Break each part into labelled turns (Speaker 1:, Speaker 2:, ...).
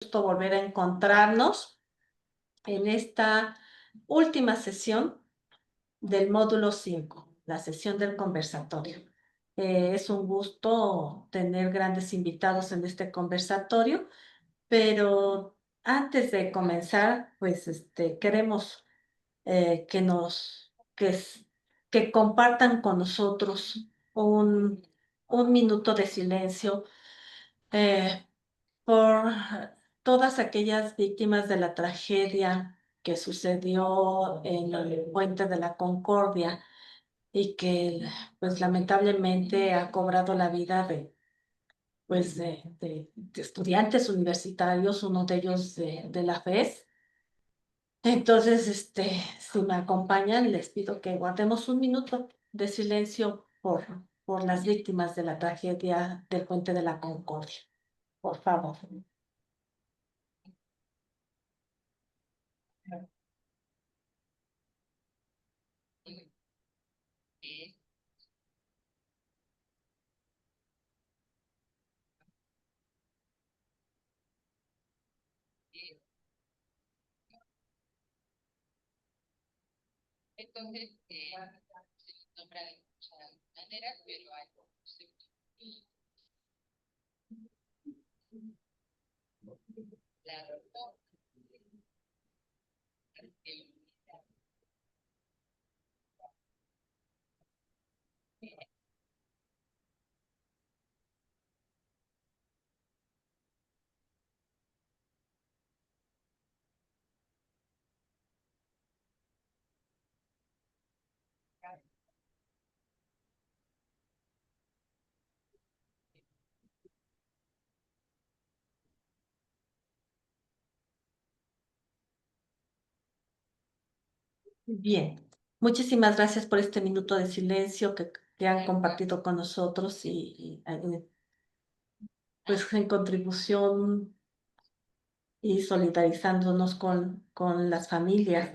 Speaker 1: gusto volver a encontrarnos en esta última sesión del módulo 5, la sesión del conversatorio. Es un gusto tener grandes invitados en este conversatorio, pero antes de comenzar, pues queremos que que compartan con nosotros un minuto de silencio eh, por todas aquellas víctimas de la tragedia que sucedió en el Puente de la Concordia y que, pues, lamentablemente ha cobrado la vida de estudiantes universitarios, uno de ellos de la FES. Entonces, si me acompañan, les pido que guardemos un minuto de silencio por las víctimas de la tragedia del Puente de la Concordia. Por favor. Bien, muchísimas gracias por este minuto de silencio que han compartido con nosotros pues en contribución y solidarizándonos con las familias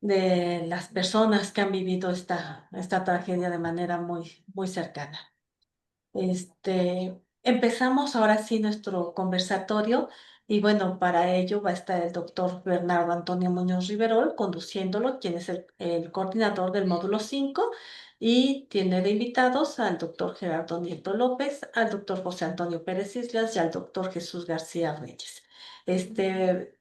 Speaker 1: de las personas que han vivido esta tragedia de manera muy cercana. Empezamos ahora sí nuestro conversatorio y bueno, para ello va a estar el doctor Bernardo Antonio Muñoz Riverol conduciéndolo, quien es el coordinador del módulo 5 y tiene de invitados al doctor Gerardo Nieto López, al doctor José Antonio Pérez Islas y al doctor Jesús García Reyes.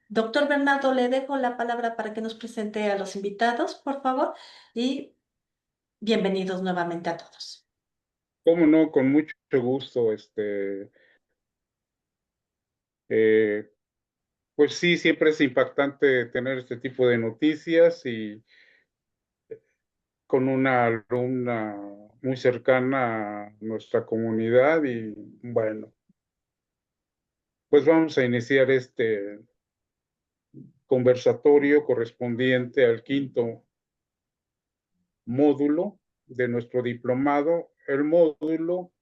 Speaker 1: Doctor Bernardo, le dejo la palabra para que nos presente a los invitados, por favor, y bienvenidos nuevamente a todos.
Speaker 2: Cómo no, con mucho gusto, pues sí, siempre es impactante tener este tipo de noticias y con una alumna muy cercana a nuestra comunidad y bueno, pues vamos a iniciar este conversatorio correspondiente al quinto módulo de nuestro diplomado, el módulo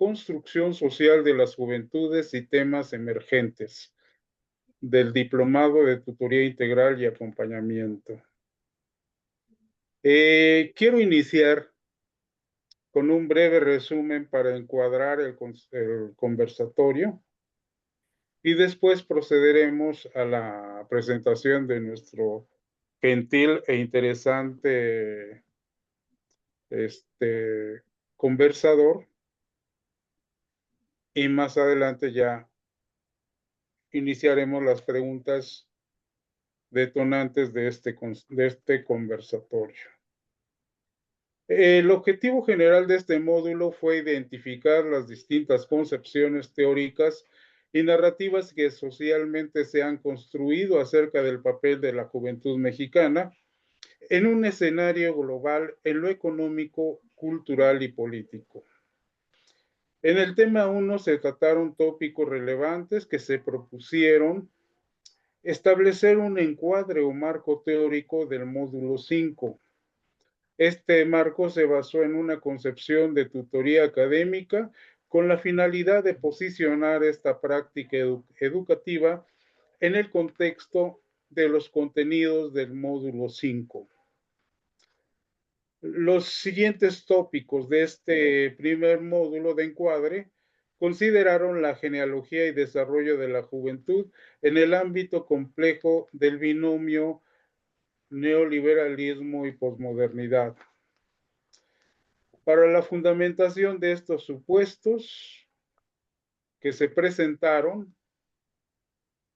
Speaker 2: Construcción Social de las Juventudes y Temas Emergentes, del Diplomado de Tutoría Integral y Acompañamiento. Quiero iniciar con un breve resumen para encuadrar el conversatorio y después procederemos a la presentación de nuestro gentil e interesante conversador y más adelante ya iniciaremos las preguntas detonantes de este conversatorio. El objetivo general de este módulo fue identificar las distintas concepciones teóricas y narrativas que socialmente se han construido acerca del papel de la juventud mexicana en un escenario global en lo económico, cultural y político. En el tema 1 se trataron tópicos relevantes que se propusieron establecer un encuadre o marco teórico del módulo 5. Este marco se basó en una concepción de tutoría académica con la finalidad de posicionar esta práctica educativa en el contexto de los contenidos del módulo 5. Los siguientes tópicos de este primer módulo de encuadre consideraron la genealogía y desarrollo de la juventud en el ámbito complejo del binomio neoliberalismo y posmodernidad. Para la fundamentación de estos supuestos que se presentaron,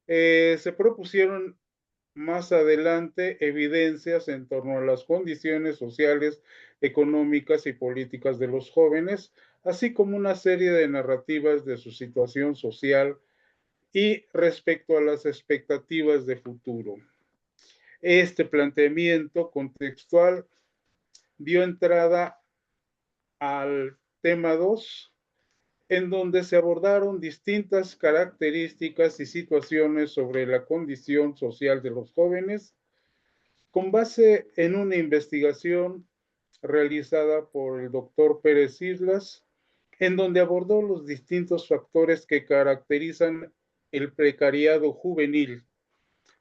Speaker 2: se propusieron más adelante evidencias en torno a las condiciones sociales, económicas y políticas de los jóvenes, así como una serie de narrativas de su situación social y respecto a las expectativas de futuro. Este planteamiento contextual dio entrada al tema 2, en donde se abordaron distintas características y situaciones sobre la condición social de los jóvenes, con base en una investigación realizada por el doctor Pérez Islas, en donde abordó los distintos factores que caracterizan el precariado juvenil.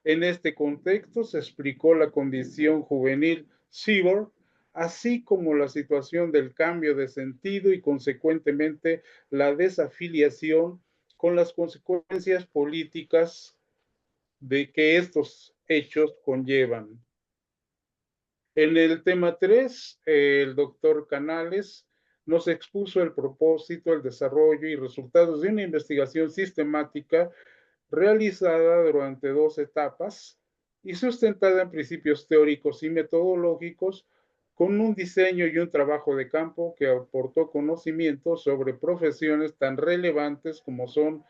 Speaker 2: En este contexto se explicó la condición juvenil cyber, así como la situación del cambio de sentido y consecuentemente la desafiliación con las consecuencias políticas de que estos hechos conllevan. En el tema 3, el doctor Canales nos expuso el propósito, el desarrollo y resultados de una investigación sistemática realizada durante 2 etapas y sustentada en principios teóricos y metodológicos, con un diseño y un trabajo de campo que aportó conocimientos sobre profesiones tan relevantes como son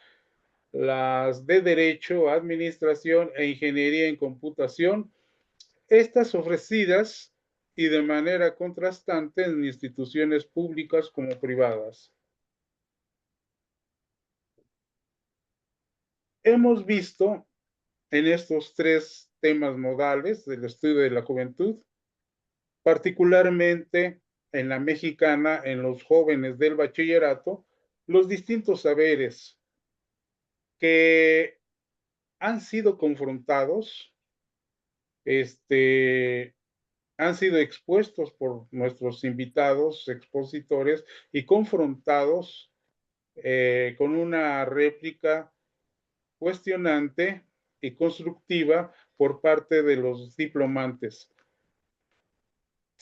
Speaker 2: las de Derecho, Administración e Ingeniería en Computación, estas ofrecidas y de manera contrastante en instituciones públicas como privadas. Hemos visto en estos 3 temas modales del estudio de la juventud, particularmente en la mexicana, en los jóvenes del bachillerato, los distintos saberes que han sido confrontados, han sido expuestos por nuestros invitados, expositores, y confrontados con una réplica cuestionante y constructiva por parte de los diplomantes.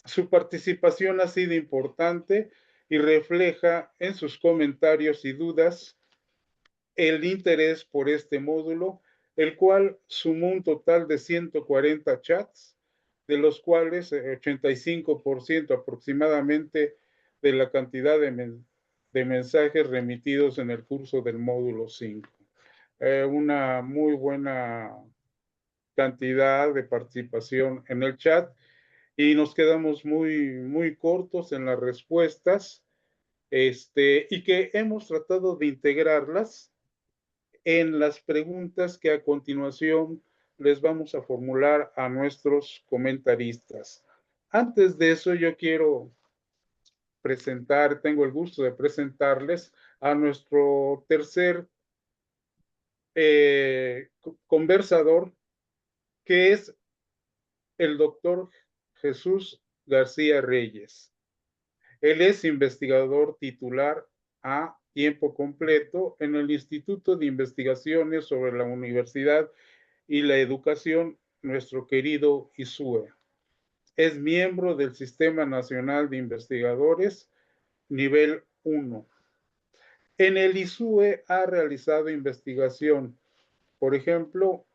Speaker 2: Su participación ha sido importante y refleja en sus comentarios y dudas el interés por este módulo, el cual sumó un total de 140 chats, de los cuales 85% aproximadamente de la cantidad de mensajes remitidos en el curso del módulo 5. Una muy buena cantidad de participación en el chat y nos quedamos muy cortos en las respuestas, y que hemos tratado de integrarlas en las preguntas que a continuación les vamos a formular a nuestros comentaristas. Antes de eso, yo quiero tengo el gusto de presentarles a nuestro tercer conversador, que es el doctor Jesús García Reyes. Él es investigador titular a tiempo completo en el Instituto de Investigaciones sobre la Universidad y la Educación, nuestro querido ISUE. Es miembro del Sistema Nacional de Investigadores nivel 1. En el ISUE ha realizado investigación, por ejemplo,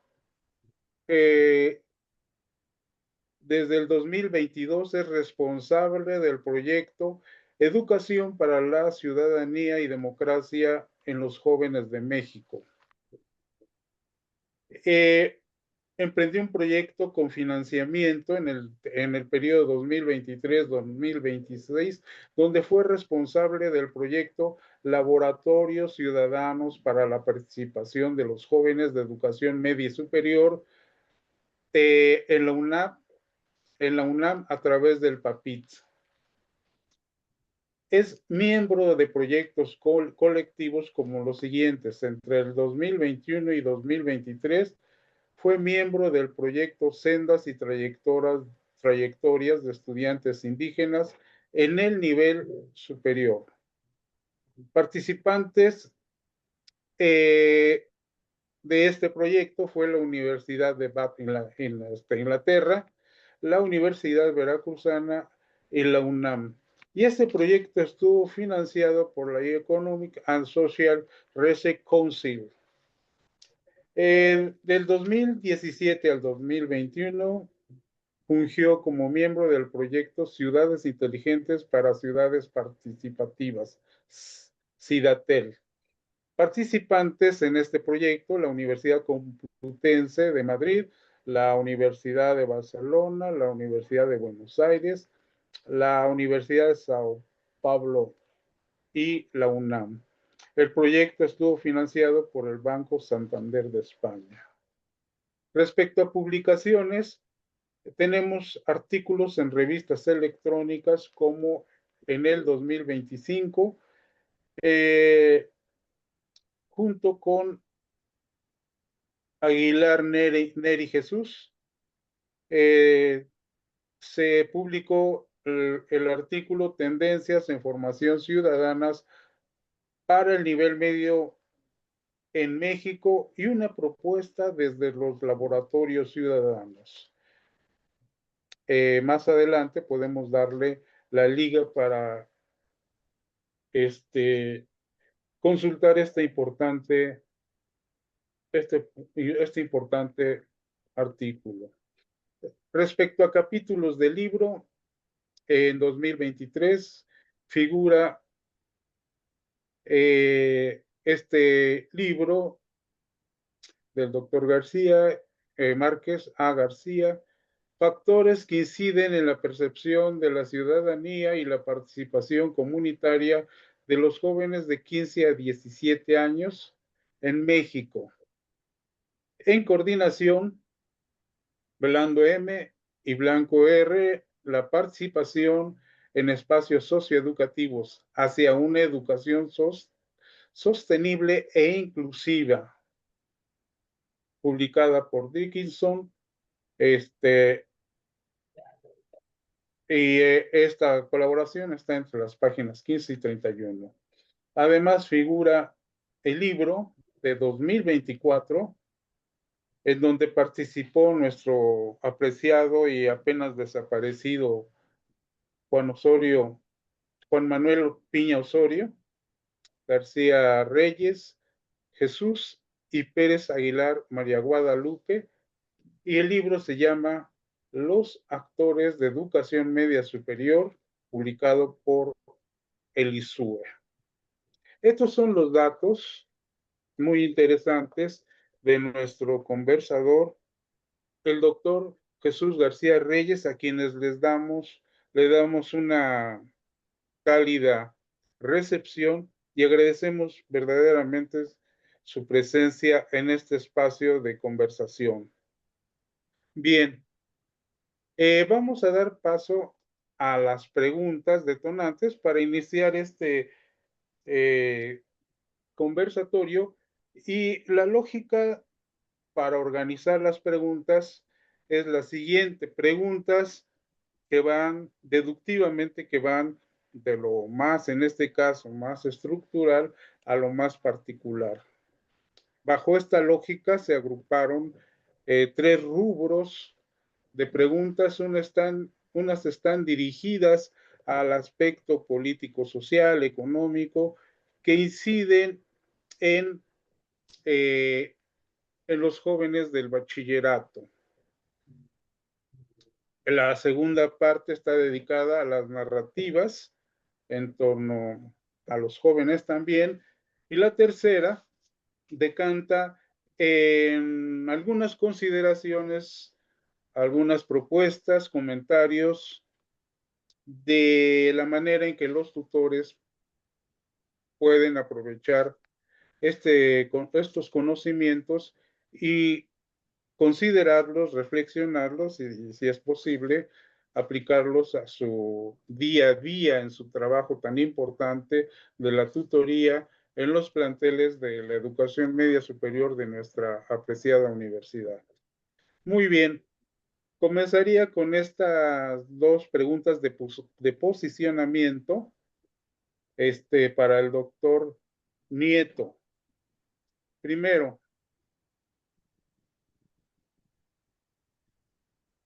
Speaker 2: desde el 2022 es responsable del proyecto Educación para la Ciudadanía y Democracia en los Jóvenes de México. Emprendió un proyecto con financiamiento en el periodo 2023-2026, donde fue responsable del proyecto Laboratorios Ciudadanos para la Participación de los Jóvenes de Educación Media y Superior en la UNAM a través del PAPIT. Es miembro de proyectos colectivos como los siguientes. Entre el 2021 y 2023 fue miembro del proyecto Sendas y Trayectorias de Estudiantes Indígenas en el nivel superior. Participantes de este proyecto fue la Universidad de Bath en Inglaterra, la Universidad Veracruzana y la UNAM. Y este proyecto estuvo financiado por la Economic and Social Research Council. Del 2017 al 2021 fungió como miembro del proyecto Ciudades Inteligentes para Ciudades Participativas, CIDATEL. Participantes en este proyecto, la Universidad Complutense de Madrid, la Universidad de Barcelona, la Universidad de Buenos Aires, la Universidad de Sao Paulo y la UNAM. El proyecto estuvo financiado por el Banco Santander de España. Respecto a publicaciones, tenemos artículos en revistas electrónicas como en el 2025, junto con Aguilar Neri Jesús, se publicó el artículo Tendencias en Formación Ciudadanas para el nivel medio en México y una propuesta desde los laboratorios ciudadanos. Más adelante podemos darle la liga para consultar este importante artículo. Respecto a capítulos del libro, en 2023 figura este libro del doctor García, Márquez A. García, factores que inciden en la percepción de la ciudadanía y la participación comunitaria de los jóvenes de 15 a 17 años en México. En coordinación, Blando M y Blanco R, la participación en espacios socioeducativos hacia una educación sostenible e inclusiva, publicada por Dickinson, y esta colaboración está entre las páginas 15 y 31. Además figura el libro de 2024, en donde participó nuestro apreciado y apenas desaparecido Juan Manuel Piña Osorio, García Reyes, Jesús y Pérez Aguilar María Guadalupe, y el libro se llama Los actores de educación media superior, publicado por el ISUE. Estos son los datos muy interesantes de nuestro conversador, el doctor Jesús García Reyes, a quienes le damos una cálida recepción y agradecemos verdaderamente su presencia en este espacio de conversación. Bien, vamos a dar paso a las preguntas detonantes para iniciar este conversatorio, y la lógica para organizar las preguntas es la siguiente: preguntas que van deductivamente, que van de lo más, en este caso, más estructural a lo más particular. Bajo esta lógica se agruparon tres rubros de preguntas. Unas están dirigidas al aspecto político, social, económico, que inciden en, eh, en los jóvenes del bachillerato. La segunda parte está dedicada a las narrativas en torno a los jóvenes también. Y la tercera decanta en algunas consideraciones, algunas propuestas, comentarios de la manera en que los tutores pueden aprovechar estos conocimientos y considerarlos, reflexionarlos y, si es posible, aplicarlos a su día a día en su trabajo tan importante de la tutoría en los planteles de la educación media superior de nuestra apreciada universidad. Muy bien, comenzaría con estas dos preguntas de posicionamiento. para el doctor Nieto. Primero,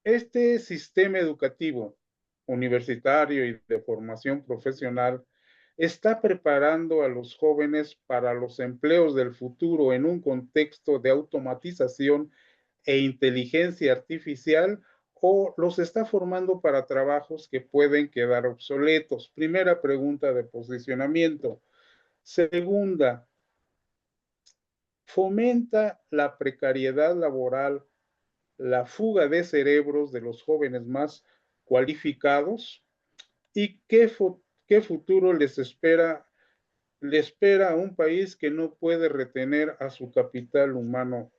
Speaker 2: este sistema educativo universitario y de formación profesional está preparando a los jóvenes para los empleos del futuro en un contexto de automatización e inteligencia artificial, o los está formando para trabajos que pueden quedar obsoletos. Primera pregunta de posicionamiento. Segunda, fomenta la precariedad laboral, la fuga de cerebros de los jóvenes más cualificados, y qué futuro le espera a un país que no puede retener a su capital humano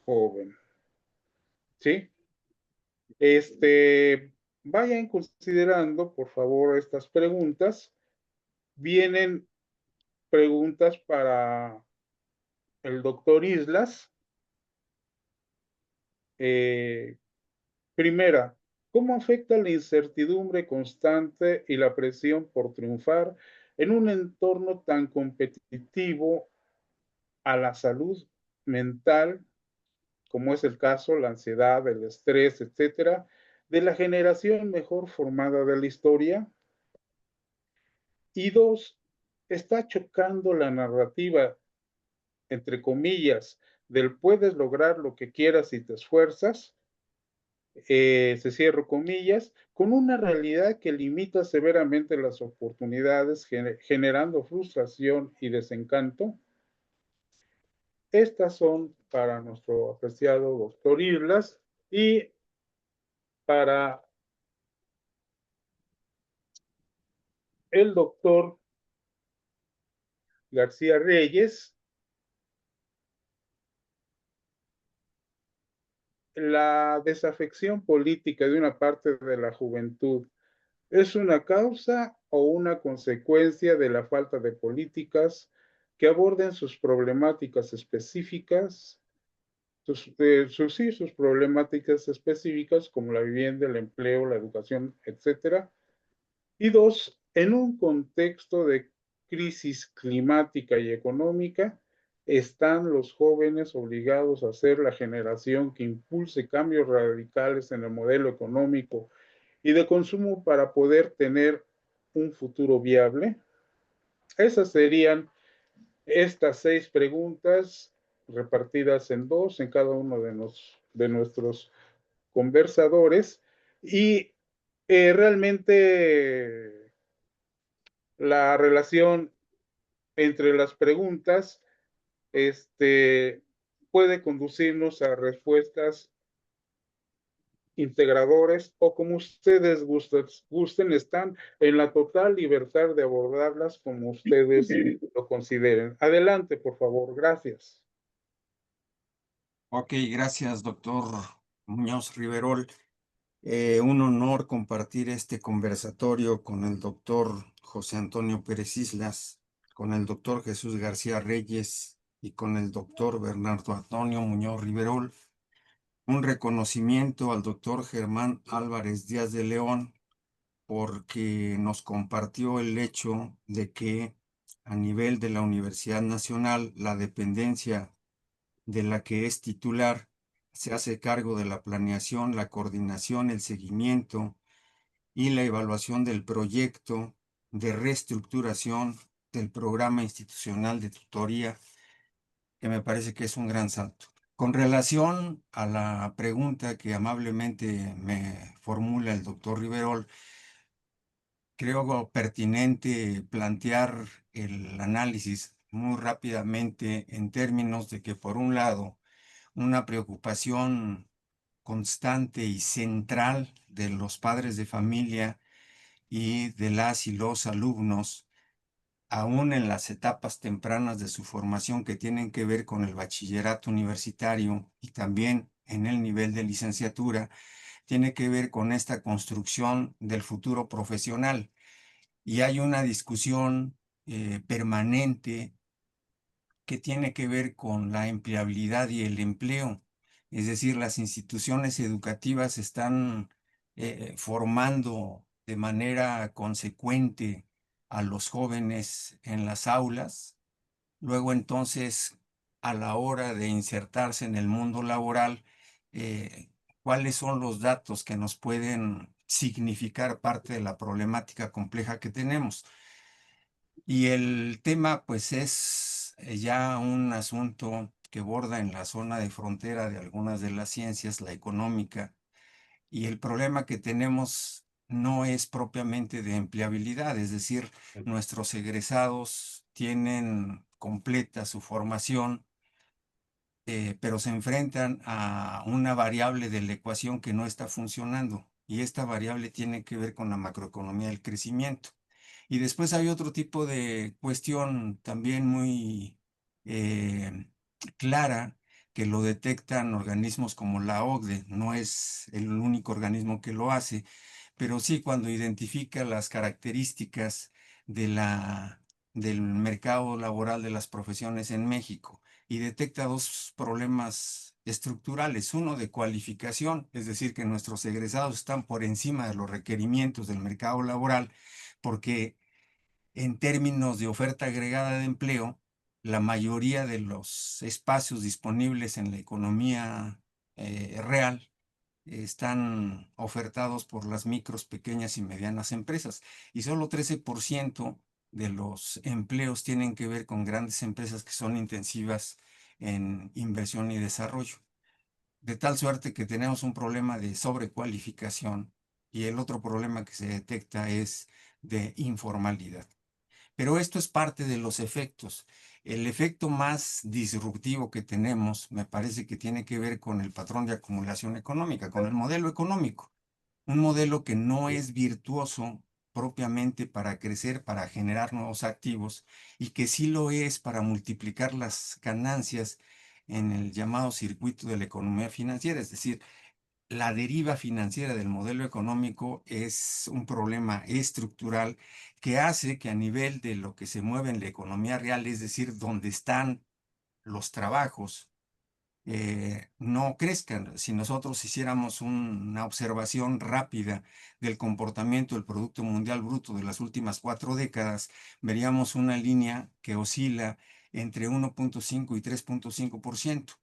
Speaker 2: joven. ¿Sí? Vayan considerando, por favor, estas preguntas. Vienen preguntas para el doctor Islas. Primera, ¿cómo afecta la incertidumbre constante y la presión por triunfar en un entorno tan competitivo a la salud mental, como es el caso, la ansiedad, el estrés, etcétera, de la generación mejor formada de la historia? Y dos, está chocando la narrativa, entre comillas, del puedes lograr lo que quieras si te esfuerzas, se cierro comillas, con una realidad que limita severamente las oportunidades, generando frustración y desencanto. Estas son para nuestro apreciado doctor Islas, y para el doctor García Reyes. La desafección política de una parte de la juventud es una causa o una consecuencia de la falta de políticas que aborden sus problemáticas específicas, sus problemáticas específicas como la vivienda, el empleo, la educación, etcétera. Y dos, en un contexto de crisis climática y económica, están los jóvenes obligados a ser la generación que impulse cambios radicales en el modelo económico y de consumo para poder tener un futuro viable. Esas serían estas 6 preguntas repartidas en dos en cada uno de nuestros conversadores, y realmente la relación entre las preguntas puede conducirnos a respuestas integradores, o como ustedes gusten, están en la total libertad de abordarlas como ustedes lo consideren. Adelante, por favor. Gracias.
Speaker 3: Ok, gracias, doctor Muñoz Riverol. Un honor compartir este conversatorio con el doctor José Antonio Pérez Islas, con el doctor Jesús García Reyes y con el doctor Bernardo Antonio Muñoz Riverol. Un reconocimiento al doctor Germán Álvarez Díaz de León, porque nos compartió el hecho de que a nivel de la Universidad Nacional, la dependencia de la que es titular se hace cargo de la planeación, la coordinación, el seguimiento y la evaluación del proyecto de reestructuración del programa institucional de tutoría, que me parece que es un gran salto. Con relación a la pregunta que amablemente me formula el doctor Riverol, creo pertinente plantear el análisis muy rápidamente en términos de que, por un lado, una preocupación constante y central de los padres de familia y de las y los alumnos, aún en las etapas tempranas de su formación que tienen que ver con el bachillerato universitario y también en el nivel de licenciatura, tiene que ver con esta construcción del futuro profesional. Y hay una discusión permanente que tiene que ver con la empleabilidad y el empleo. Es decir, las instituciones educativas están formando de manera consecuente a los jóvenes en las aulas. Luego entonces, a la hora de insertarse en el mundo laboral, eh, ¿cuáles son los datos que nos pueden significar parte de la problemática compleja que tenemos? Y el tema, pues, es ya un asunto que borda en la zona de frontera de algunas de las ciencias, la económica, y el problema que tenemos no es propiamente de empleabilidad, es decir, nuestros egresados tienen completa su formación, pero se enfrentan a una variable de la ecuación que no está funcionando, y esta variable tiene que ver con la macroeconomía del crecimiento. Y después hay otro tipo de cuestión también muy eh, clara, que lo detectan organismos como la OCDE. No es el único organismo que lo hace, pero sí cuando identifica las características de del mercado laboral de las profesiones en México, y detecta dos problemas estructurales: uno de cualificación, es decir, que nuestros egresados están por encima de los requerimientos del mercado laboral, porque en términos de oferta agregada de empleo, la mayoría de los espacios disponibles en la economía real están ofertados por las micros, pequeñas y medianas empresas, y solo 13% de los empleos tienen que ver con grandes empresas que son intensivas en inversión y desarrollo. De tal suerte que tenemos un problema de sobrecualificación, y el otro problema que se detecta es de informalidad. Pero esto es parte de los efectos. El efecto más disruptivo que tenemos, me parece que tiene que ver con el patrón de acumulación económica, con el modelo económico. Un modelo que no es virtuoso propiamente para crecer, para generar nuevos activos, y que sí lo es para multiplicar las ganancias en el llamado circuito de la economía financiera. Es decir, la deriva financiera del modelo económico es un problema estructural que hace que, a nivel de lo que se mueve en la economía real, es decir, donde están los trabajos, no crezcan. Si nosotros hiciéramos una observación rápida del comportamiento del Producto Mundial Bruto de las últimas 4 décadas, veríamos una línea que oscila entre 1,5 y 3,5%.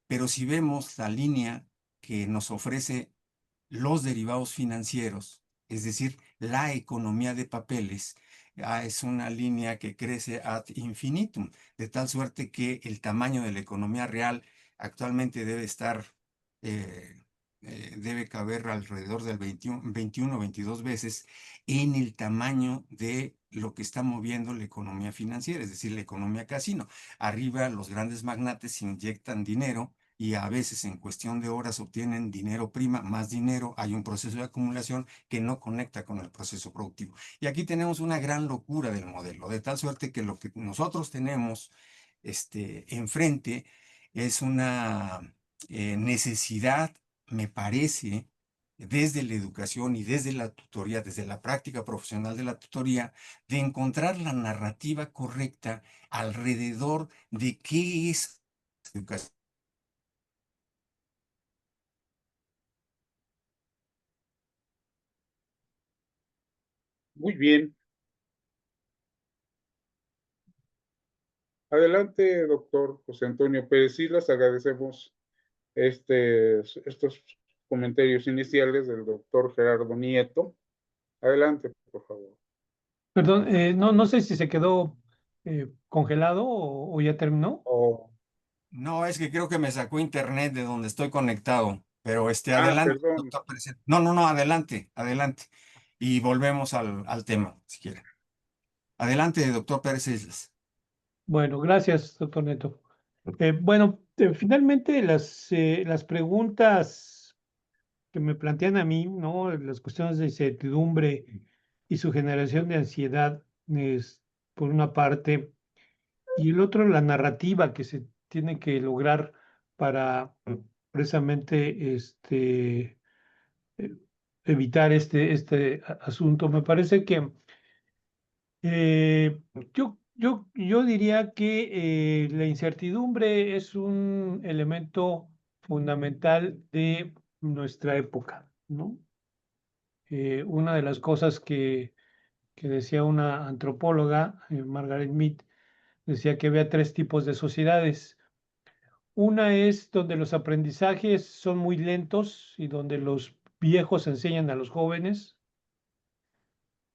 Speaker 3: Pero si vemos la línea que nos ofrece los derivados financieros, es decir, la economía de papeles, es una línea que crece ad infinitum, de tal suerte que el tamaño de la economía real actualmente debe estar, debe caber alrededor del 21 o 22 veces en el tamaño de lo que está moviendo la economía financiera, es decir, la economía casino. Arriba los grandes magnates inyectan dinero, y a veces en cuestión de horas obtienen dinero prima, más dinero. Hay un proceso de acumulación que no conecta con el proceso productivo. Y aquí tenemos una gran locura del modelo, de tal suerte que lo que nosotros tenemos enfrente es una necesidad, me parece, desde la educación y desde la tutoría, desde la práctica profesional de la tutoría, de encontrar la narrativa correcta alrededor de qué es educación.
Speaker 2: Muy bien. Adelante, doctor José Antonio Pérez Islas. Agradecemos estos comentarios iniciales del doctor Gerardo Nieto. Adelante, por favor.
Speaker 4: Perdón, no sé si se quedó congelado o ya terminó.
Speaker 2: Oh,
Speaker 3: No, es que creo que me sacó internet de donde estoy conectado, pero adelante,
Speaker 2: perdón.
Speaker 3: doctor Pérez. No, adelante, adelante. Y volvemos al tema, si quiere. Adelante, doctor Pérez Islas.
Speaker 4: Bueno, gracias, doctor Neto. Bueno, finalmente las preguntas que me plantean a mí, ¿no? Las cuestiones de incertidumbre y su generación de ansiedad, es por una parte, y el otro, la narrativa que se tiene que lograr para precisamente eh, evitar este asunto. Me parece que yo diría que la incertidumbre es un elemento fundamental de nuestra época, ¿no? Una de las cosas que que decía una antropóloga, Margaret Mead, decía que había 3 tipos de sociedades. Una es donde los aprendizajes son muy lentos y donde los viejos enseñan a los jóvenes.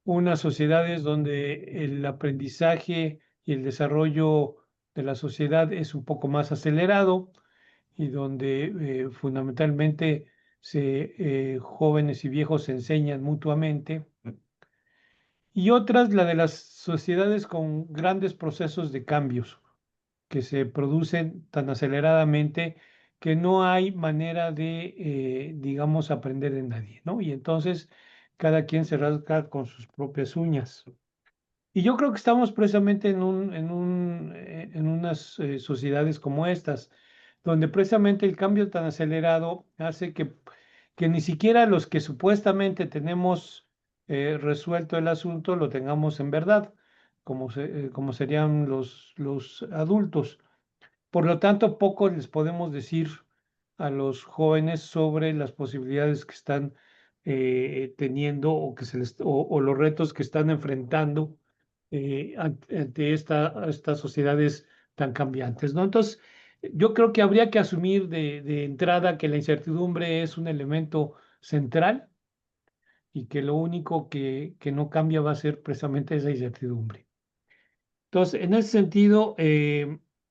Speaker 4: Una sociedad es donde el aprendizaje y el desarrollo de la sociedad es un poco más acelerado y donde fundamentalmente jóvenes y viejos se enseñan mutuamente. Y otra es la de las sociedades con grandes procesos de cambios que se producen tan aceleradamente que no hay manera de, digamos, aprender de nadie, ¿no? Y entonces cada quien se rasca con sus propias uñas. Y yo creo que estamos precisamente en unas sociedades como estas, donde precisamente el cambio tan acelerado hace que ni siquiera los que supuestamente tenemos resuelto el asunto lo tengamos en verdad, como serían los adultos. Por lo tanto, poco les podemos decir a los jóvenes sobre las posibilidades que están teniendo o, o los retos que están enfrentando ante estas sociedades tan cambiantes, ¿no? Entonces, yo creo que habría que asumir de entrada que la incertidumbre es un elemento central y que lo único que no cambia va a ser precisamente esa incertidumbre. Entonces, en ese sentido,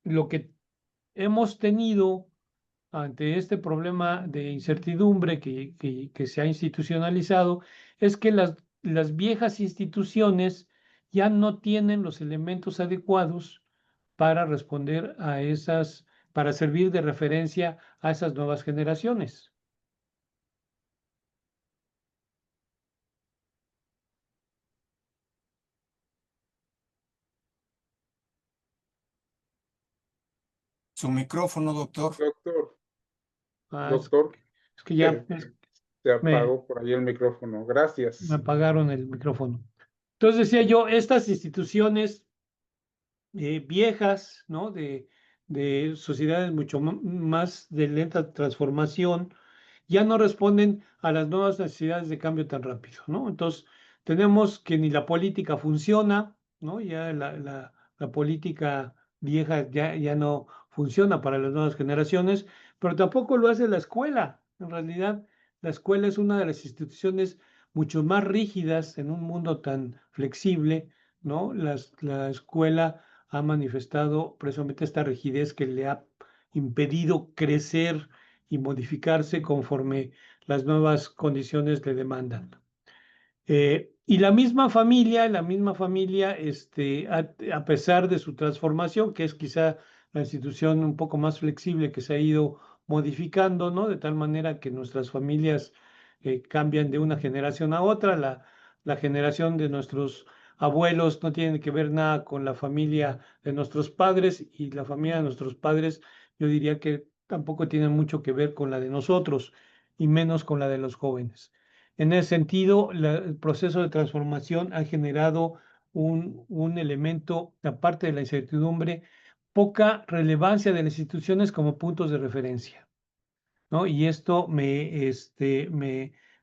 Speaker 4: lo que hemos tenido ante este problema de incertidumbre que se ha institucionalizado es que las viejas instituciones ya no tienen los elementos adecuados para responder a para servir de referencia a esas nuevas generaciones.
Speaker 3: Su micrófono, doctor.
Speaker 2: Doctor,
Speaker 4: Ah,
Speaker 2: doctor,
Speaker 4: es que ya
Speaker 2: se
Speaker 4: me,
Speaker 2: apagó por ahí el micrófono.
Speaker 4: me
Speaker 2: Gracias.
Speaker 4: apagaron el micrófono. Entonces decía yo, estas instituciones viejas, ¿no? De sociedades mucho más de lenta transformación, ya no responden a las nuevas necesidades de cambio tan rápido, ¿no? Entonces, tenemos que ni la política funciona, ¿no? Ya la política vieja ya no funciona para las nuevas generaciones, pero tampoco lo hace la escuela. En realidad, la escuela es una de las instituciones mucho más rígidas en un mundo tan flexible, ¿no? La escuela ha manifestado precisamente esta rigidez que le ha impedido crecer y modificarse conforme las nuevas condiciones le demandan. Y la misma familia, a pesar de su transformación, que es quizá la institución un poco más flexible que se ha ido modificando, ¿no? De tal manera que nuestras familias cambian de una generación a otra. La generación de nuestros abuelos no tiene que ver nada con la familia de nuestros padres y la familia de nuestros padres, yo diría que tampoco tiene mucho que ver con la de nosotros y menos con la de los jóvenes. En ese sentido, el proceso de transformación ha generado un elemento, aparte de la incertidumbre, poca relevancia de las instituciones como puntos de referencia, ¿no? Y esto me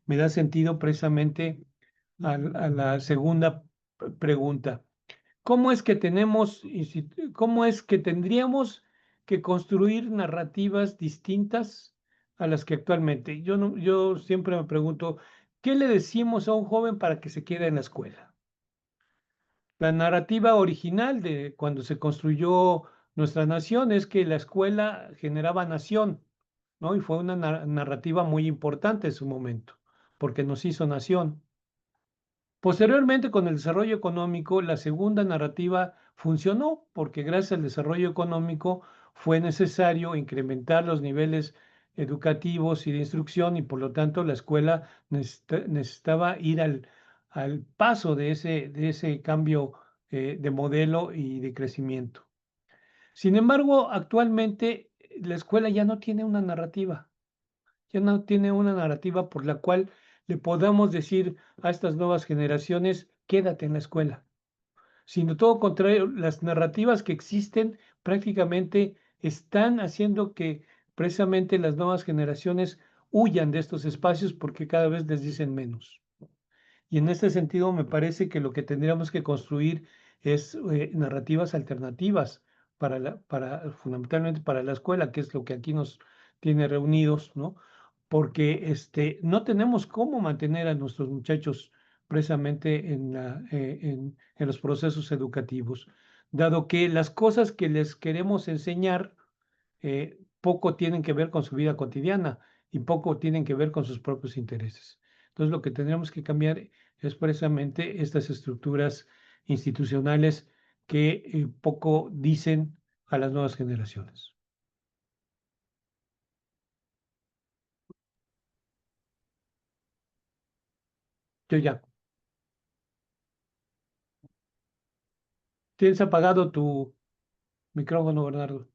Speaker 4: da sentido precisamente a la segunda pregunta. ¿Cómo es que cómo es que tendríamos que construir narrativas distintas a las que actualmente? Yo siempre me pregunto, ¿qué le decimos a un joven para que se quede en la escuela? La narrativa original de cuando se construyó nuestra nación es que la escuela generaba nación, ¿no? Y fue una narrativa muy importante en su momento, porque nos hizo nación. Posteriormente, con el desarrollo económico, la segunda narrativa funcionó porque gracias al desarrollo económico fue necesario incrementar los niveles educativos y de instrucción y por lo tanto la escuela necesitaba ir al paso de ese cambio de modelo y de crecimiento. Sin embargo, actualmente la escuela ya no tiene una narrativa, ya no tiene una narrativa por la cual le podamos decir a estas nuevas generaciones, quédate en la escuela, sino todo contrario, las narrativas que existen prácticamente están haciendo que precisamente las nuevas generaciones huyan de estos espacios porque cada vez les dicen menos. Y en este sentido me parece que lo que tendríamos que construir es narrativas alternativas fundamentalmente para la escuela, que es lo que aquí nos tiene reunidos, ¿no? Porque no tenemos cómo mantener a nuestros muchachos precisamente en los procesos educativos, dado que las cosas que les queremos enseñar poco tienen que ver con su vida cotidiana y poco tienen que ver con sus propios intereses. Entonces, lo que tendríamos que cambiar es precisamente estas estructuras institucionales que poco dicen a las nuevas generaciones. Yo ya. ¿Tienes apagado tu micrófono, Bernardo?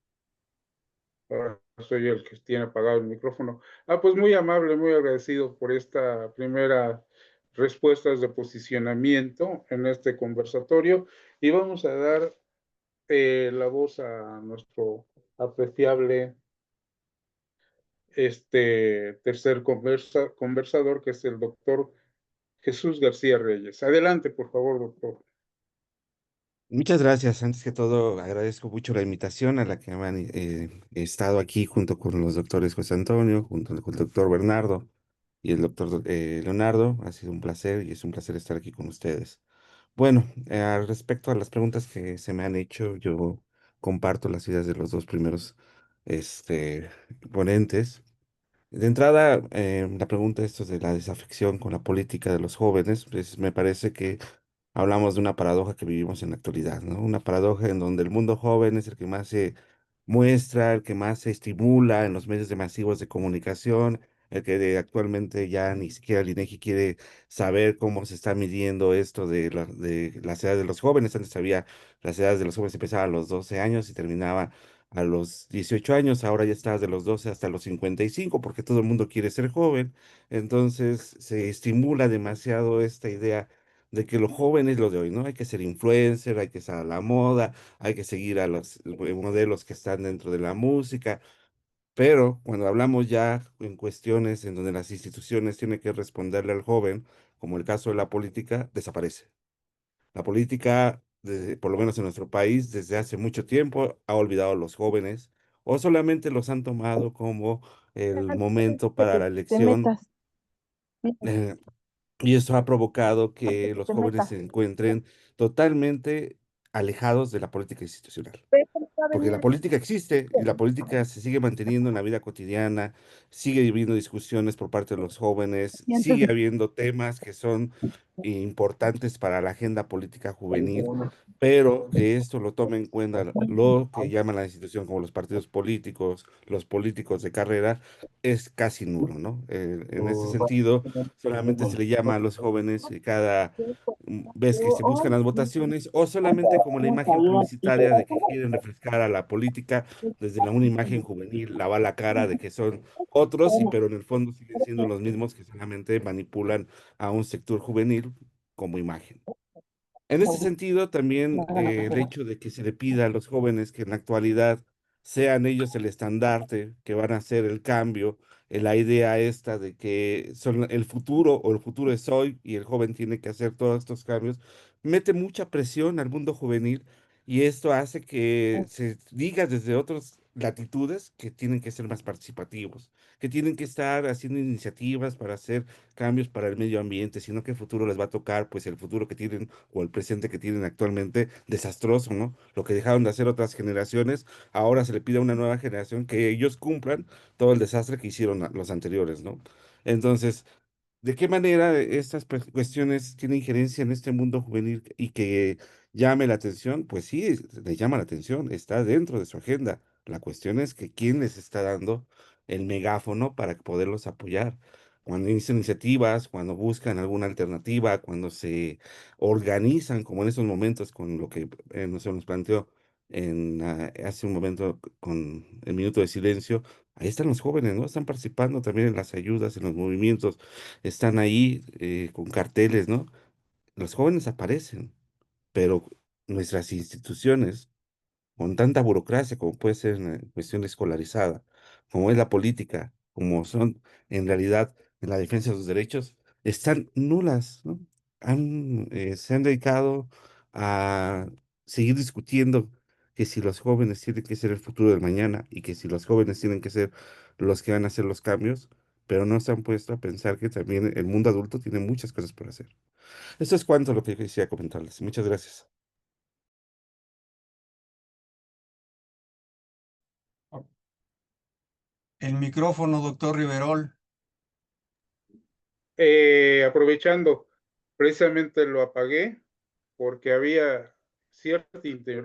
Speaker 2: Ahora soy el que tiene apagado el micrófono. Pues muy amable, muy agradecido por esta primera respuestas de posicionamiento en este conversatorio y vamos a dar la voz a nuestro apreciable tercer conversador, que es el doctor Jesús García Reyes. Adelante, por favor, doctor.
Speaker 5: Muchas gracias. Antes que todo, agradezco mucho la invitación a la que me han estado aquí junto con los doctores José Antonio, junto con el doctor Bernardo y el doctor Leonardo. Ha sido un placer y es un placer estar aquí con ustedes. Bueno, respecto a las preguntas que se me han hecho, yo comparto las ideas de los dos primeros este, ponentes. De entrada, la pregunta esto de la desafección con la política de los jóvenes, pues me parece que hablamos de una paradoja que vivimos en la actualidad, ¿no? Una paradoja en donde el mundo joven es el que más se muestra, el que más se estimula en los medios de masivos de comunicación, el que actualmente ya ni siquiera el INEGI quiere saber cómo se está midiendo esto de las edades de los jóvenes. Antes había las edades de los jóvenes empezaban a los 12 años y terminaba a los 18 años, ahora ya está de los 12 hasta los 55 porque todo el mundo quiere ser joven. Entonces se estimula demasiado esta idea de que los jóvenes lo de hoy, ¿no? Hay que ser influencer, hay que estar a la moda, hay que seguir a los modelos que están dentro de la música, pero cuando hablamos ya en cuestiones en donde las instituciones tienen que responderle al joven, como el caso de la política, desaparece. La política, por lo menos en nuestro país, desde hace mucho tiempo ha olvidado a los jóvenes o solamente los han tomado como el momento
Speaker 6: Que
Speaker 5: para la
Speaker 6: te
Speaker 5: elección.
Speaker 6: metas, sí,
Speaker 5: eh, y eso ha provocado que los
Speaker 6: te
Speaker 5: jóvenes
Speaker 6: metas.
Speaker 5: se encuentren totalmente alejados de la política institucional.
Speaker 6: Pero va a
Speaker 5: Porque la
Speaker 6: venir
Speaker 5: política existe y la política se sigue manteniendo en la vida cotidiana, sigue habiendo discusiones por parte de los jóvenes,
Speaker 6: y antes
Speaker 5: sigue
Speaker 6: de
Speaker 5: habiendo temas que son importantes para la agenda política juvenil, pero que esto lo tome en cuenta lo que llaman la institución como los partidos políticos, los políticos de carrera, es casi nulo, ¿no? En ese sentido, solamente se le llama a los jóvenes cada vez que se buscan las votaciones o solamente como la imagen publicitaria de que quieren refrescar a la política desde una imagen juvenil, lavar la cara de que son otros, y pero en el fondo siguen siendo los mismos que solamente manipulan a un sector juvenil como imagen. En ese sentido, también el hecho de que se le pida a los jóvenes que en la actualidad sean ellos el estandarte, que van a hacer el cambio, la idea esta de que son el futuro o el futuro es hoy y el joven tiene que hacer todos estos cambios, mete mucha presión al mundo juvenil y esto hace que se diga desde otras latitudes que tienen que ser más participativos, que tienen que estar haciendo iniciativas para hacer cambios para el medio ambiente, sino que el futuro les va a tocar, pues el futuro que tienen o el presente que tienen actualmente, desastroso, ¿no? Lo que dejaron de hacer otras generaciones, ahora se le pide a una nueva generación que ellos cumplan todo el desastre que hicieron los anteriores, ¿no? Entonces, ¿de qué manera estas cuestiones tienen injerencia en este mundo juvenil y que llame la atención? Pues sí, le llama la atención, está dentro de su agenda. La cuestión es que quién les está dando el megáfono para poderlos apoyar. Cuando inician iniciativas, cuando buscan alguna alternativa, cuando se organizan, como en estos momentos con lo que se nos planteó hace un momento con el minuto de silencio. Ahí están los jóvenes, ¿no? Están participando también en las ayudas, en los movimientos, están ahí con carteles, ¿no? Los jóvenes aparecen, pero nuestras instituciones, con tanta burocracia como puede ser en la cuestión escolarizada, como es la política, como son en realidad en la defensa de sus derechos, están nulas, ¿no? se han dedicado a seguir discutiendo que si los jóvenes tienen que ser el futuro del mañana y que si los jóvenes tienen que ser los que van a hacer los cambios, pero no se han puesto a pensar que también el mundo adulto tiene muchas cosas por hacer. Esto es cuanto lo que quisiera comentarles. Muchas gracias.
Speaker 3: El micrófono, doctor Riverol.
Speaker 2: Aprovechando, precisamente lo apagué porque había cierta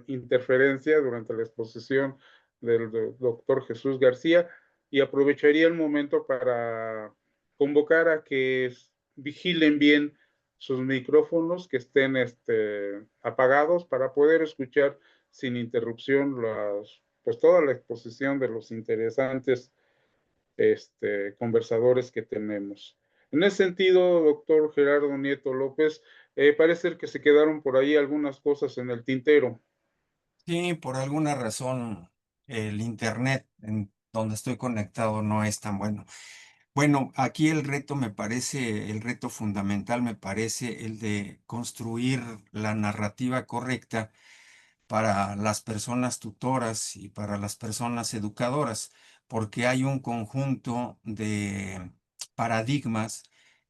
Speaker 2: interferencia durante la exposición del doctor Jesús García y aprovecharía el momento para convocar a que vigilen bien sus micrófonos, que estén apagados para poder escuchar sin interrupción pues toda la exposición de los interesantes conversadores que tenemos. En ese sentido, doctor Gerardo Nieto López, parece que se quedaron por ahí algunas cosas en el tintero.
Speaker 3: Sí, por alguna razón el internet en donde estoy conectado no es tan bueno. Bueno, aquí el reto me parece, el reto fundamental me parece el de construir la narrativa correcta para las personas tutoras y para las personas educadoras, porque hay un conjunto de paradigmas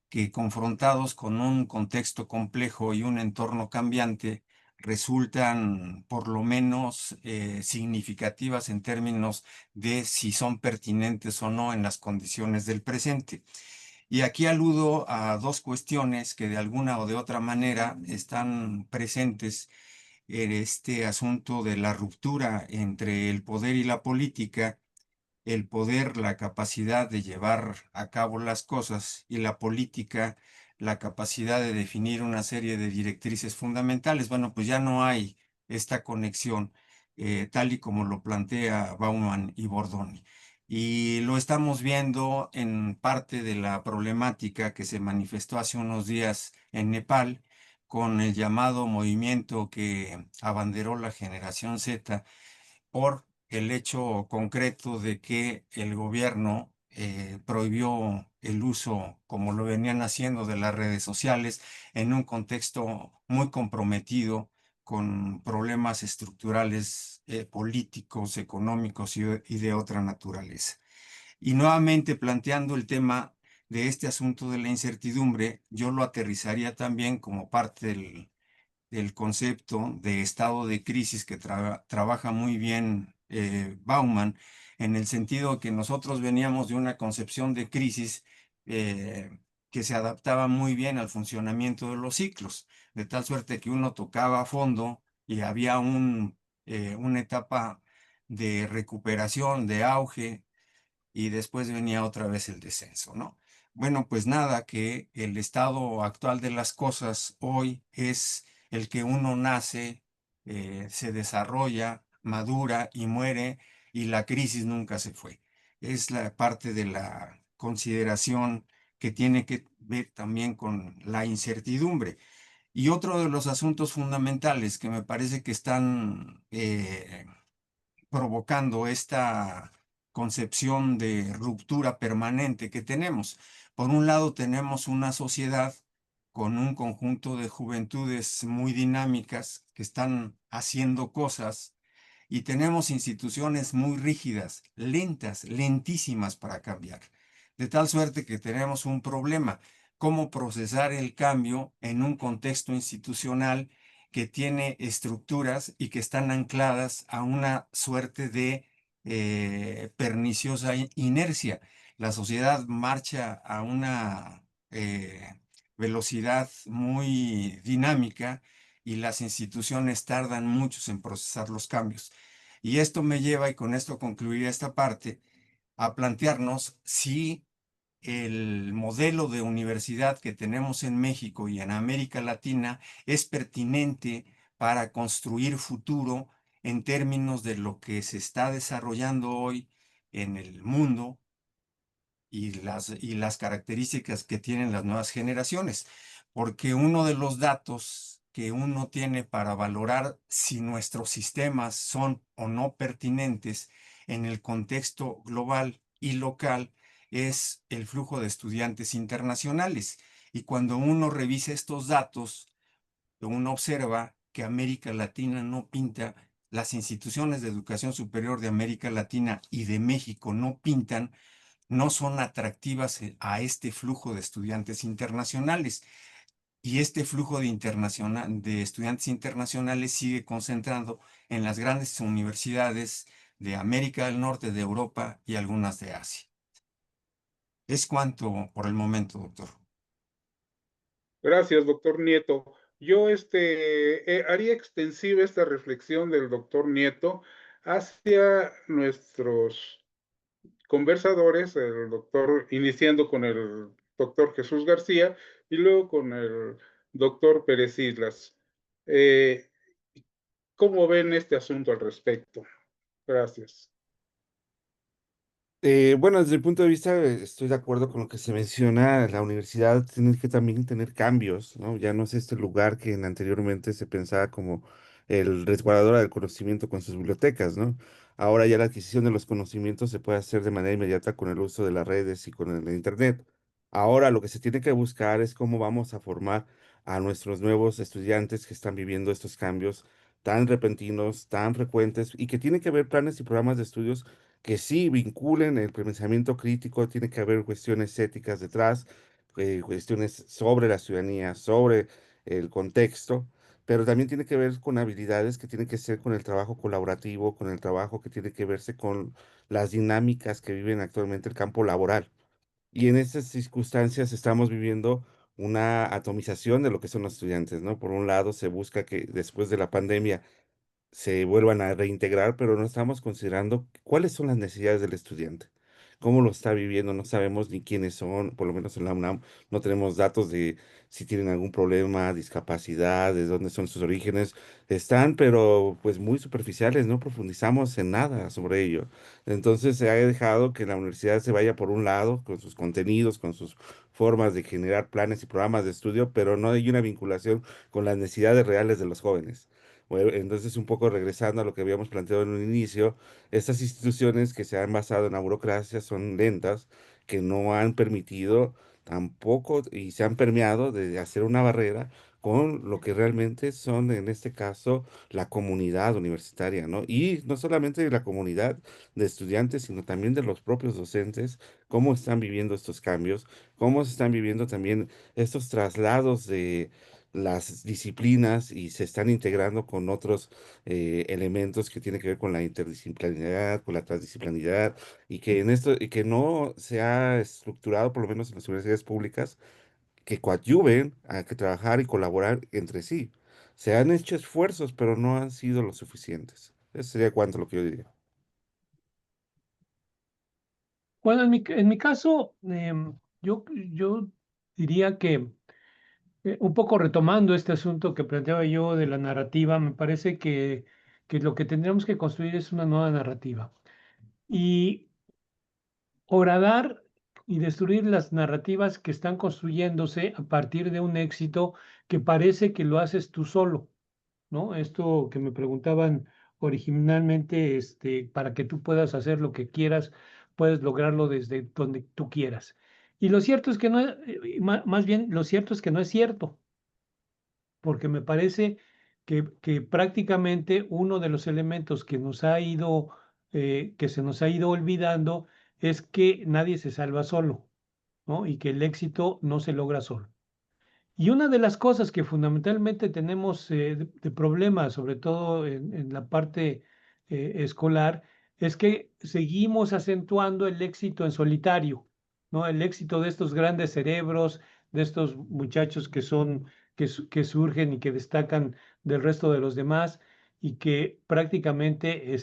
Speaker 3: que confrontados con un contexto complejo y un entorno cambiante, resultan por lo menos significativas en términos de si son pertinentes o no en las condiciones del presente. Y aquí aludo a dos cuestiones que de alguna o de otra manera están presentes en este asunto de la ruptura entre el poder y la política, el poder, la capacidad de llevar a cabo las cosas y la política, la capacidad de definir una serie de directrices fundamentales. Bueno, pues ya no hay esta conexión tal y como lo plantea Bauman y Bordoni. Y lo estamos viendo en parte de la problemática que se manifestó hace unos días en Nepal con el llamado movimiento que abanderó la generación Z por el hecho concreto de que el gobierno prohibió el uso, como lo venían haciendo, de las redes sociales en un contexto muy comprometido con problemas estructurales, políticos, económicos y de otra naturaleza. Y nuevamente planteando el tema de este asunto de la incertidumbre, yo lo aterrizaría también como parte del concepto de estado de crisis que trabaja muy bien Bauman, en el sentido que nosotros veníamos de una concepción de crisis que se adaptaba muy bien al funcionamiento de los ciclos, de tal suerte que uno tocaba a fondo y había una etapa de recuperación, de auge, y después venía otra vez el descenso, ¿no? Bueno, pues nada, que el estado actual de las cosas hoy es el que uno nace, se desarrolla, madura y muere, y la crisis nunca se fue. Es la parte de la consideración que tiene que ver también con la incertidumbre. Y otro de los asuntos fundamentales que me parece que están provocando esta concepción de ruptura permanente que tenemos. Por un lado, tenemos una sociedad con un conjunto de juventudes muy dinámicas que están haciendo cosas y tenemos instituciones muy rígidas, lentas, lentísimas para cambiar. De tal suerte que tenemos un problema, cómo procesar el cambio en un contexto institucional que tiene estructuras y que están ancladas a una suerte de perniciosa inercia. La sociedad marcha a una velocidad muy dinámica y las instituciones tardan mucho en procesar los cambios. Y esto me lleva, y con esto concluiré esta parte, a plantearnos si el modelo de universidad que tenemos en México y en América Latina es pertinente para construir futuro en términos de lo que se está desarrollando hoy en el mundo y las características que tienen las nuevas generaciones. Porque uno de los datos que uno tiene para valorar si nuestros sistemas son o no pertinentes en el contexto global y local es el flujo de estudiantes internacionales. Y cuando uno revisa estos datos, uno observa que América Latina no pinta, las instituciones de educación superior de América Latina y de México no pintan, no son atractivas a este flujo de estudiantes internacionales. Y este flujo de estudiantes internacionales sigue concentrando en las grandes universidades de América del Norte, de Europa y algunas de Asia. Es cuanto por el momento, doctor.
Speaker 2: Gracias, doctor Nieto. Yo haría extensiva esta reflexión del doctor Nieto hacia nuestros conversadores, el doctor, iniciando con el doctor Jesús García y luego con el doctor Pérez Islas. ¿Cómo ven este asunto al respecto? Gracias.
Speaker 5: Bueno, desde el punto de vista, estoy de acuerdo con lo que se menciona. La universidad tiene que también tener cambios, ¿no? Ya no es este lugar que anteriormente se pensaba como el resguardador del conocimiento con sus bibliotecas, ¿no? Ahora ya la adquisición de los conocimientos se puede hacer de manera inmediata con el uso de las redes y con el Internet. Ahora lo que se tiene que buscar es cómo vamos a formar a nuestros nuevos estudiantes que están viviendo estos cambios tan repentinos, tan frecuentes y que tienen que haber planes y programas de estudios que sí vinculen el pensamiento crítico, tiene que haber cuestiones éticas detrás, cuestiones sobre la ciudadanía, sobre el contexto, pero también tiene que ver con habilidades que tienen que ser con el trabajo colaborativo, con el trabajo que tiene que verse con las dinámicas que viven actualmente el campo laboral. Y en estas circunstancias estamos viviendo una atomización de lo que son los estudiantes, ¿no? Por un lado, se busca que después de la pandemia se vuelvan a reintegrar, pero no estamos considerando cuáles son las necesidades del estudiante, cómo lo está viviendo, no sabemos ni quiénes son, por lo menos en la UNAM no tenemos datos de si tienen algún problema, discapacidad, de dónde son sus orígenes, están pero pues muy superficiales, no profundizamos en nada sobre ello. Entonces se ha dejado que la universidad se vaya por un lado con sus contenidos, con sus formas de generar planes y programas de estudio, pero no hay una vinculación con las necesidades reales de los jóvenes. Bueno, entonces, un poco regresando a lo que habíamos planteado en un inicio, estas instituciones que se han basado en la burocracia son lentas, que no han permitido tampoco y se han permeado de hacer una barrera con lo que realmente son, en este caso, la comunidad universitaria, ¿no? Y no solamente de la comunidad de estudiantes, sino también de los propios docentes, cómo están viviendo estos cambios, cómo se están viviendo también estos traslados de las disciplinas y se están integrando con otros elementos que tienen que ver con la interdisciplinaridad, con la transdisciplinaridad, y que en esto, y que no se ha estructurado, por lo menos en las universidades públicas, que coadyuven a que trabajar y colaborar entre sí. Se han hecho esfuerzos, pero no han sido lo suficientes. Eso sería cuanto lo que yo diría.
Speaker 4: Bueno, en mi caso, yo diría que un poco retomando este asunto que planteaba yo de la narrativa, me parece que lo que tendríamos que construir es una nueva narrativa. Y horadar y destruir las narrativas que están construyéndose a partir de un éxito que parece que lo haces tú solo, ¿no? Esto que me preguntaban originalmente, para que tú puedas hacer lo que quieras, puedes lograrlo desde donde tú quieras. Y lo cierto es que no, más bien, lo cierto es que no es cierto, porque me parece que prácticamente uno de los elementos que nos ha ido, que se nos ha ido olvidando es que nadie se salva solo, ¿no? Y que el éxito no se logra solo. Y una de las cosas que fundamentalmente tenemos de problemas, sobre todo en la parte escolar, es que seguimos acentuando el éxito en solitario, ¿no? El éxito de estos grandes cerebros, de estos muchachos que son, que surgen y que destacan del resto de los demás y que prácticamente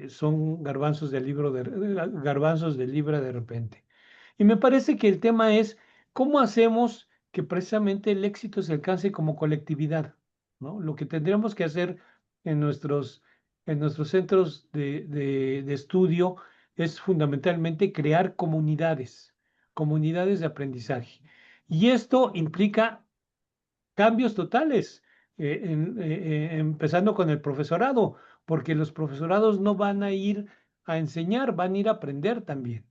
Speaker 4: son garbanzos del libro garbanzos del libra de repente. Y me parece que el tema es cómo hacemos que precisamente el éxito se alcance como colectividad, ¿no? Lo que tendríamos que hacer en en nuestros centros de estudio es fundamentalmente crear comunidades, comunidades de aprendizaje. Y esto implica cambios totales, empezando con el profesorado, porque los profesorados no van a ir a enseñar, van a ir a aprender también,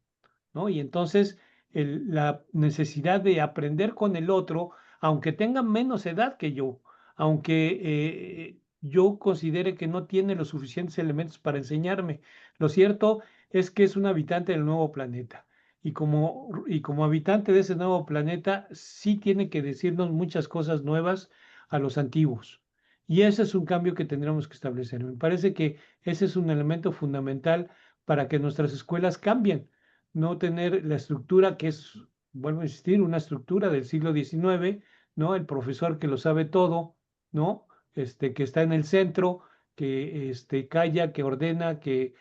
Speaker 4: ¿no? Y entonces la necesidad de aprender con el otro, aunque tenga menos edad que yo, aunque yo considere que no tiene los suficientes elementos para enseñarme. Lo cierto es que es un habitante del nuevo planeta. Y como habitante de ese nuevo planeta, sí tiene que decirnos muchas cosas nuevas a los antiguos. Y ese es un cambio que tendremos que establecer. Me parece que ese es un elemento fundamental para que nuestras escuelas cambien. No tener la estructura que es, vuelvo a insistir, una estructura del siglo XIX, ¿no? El profesor que lo sabe todo, ¿no? Que está en el centro, que calla, que ordena, que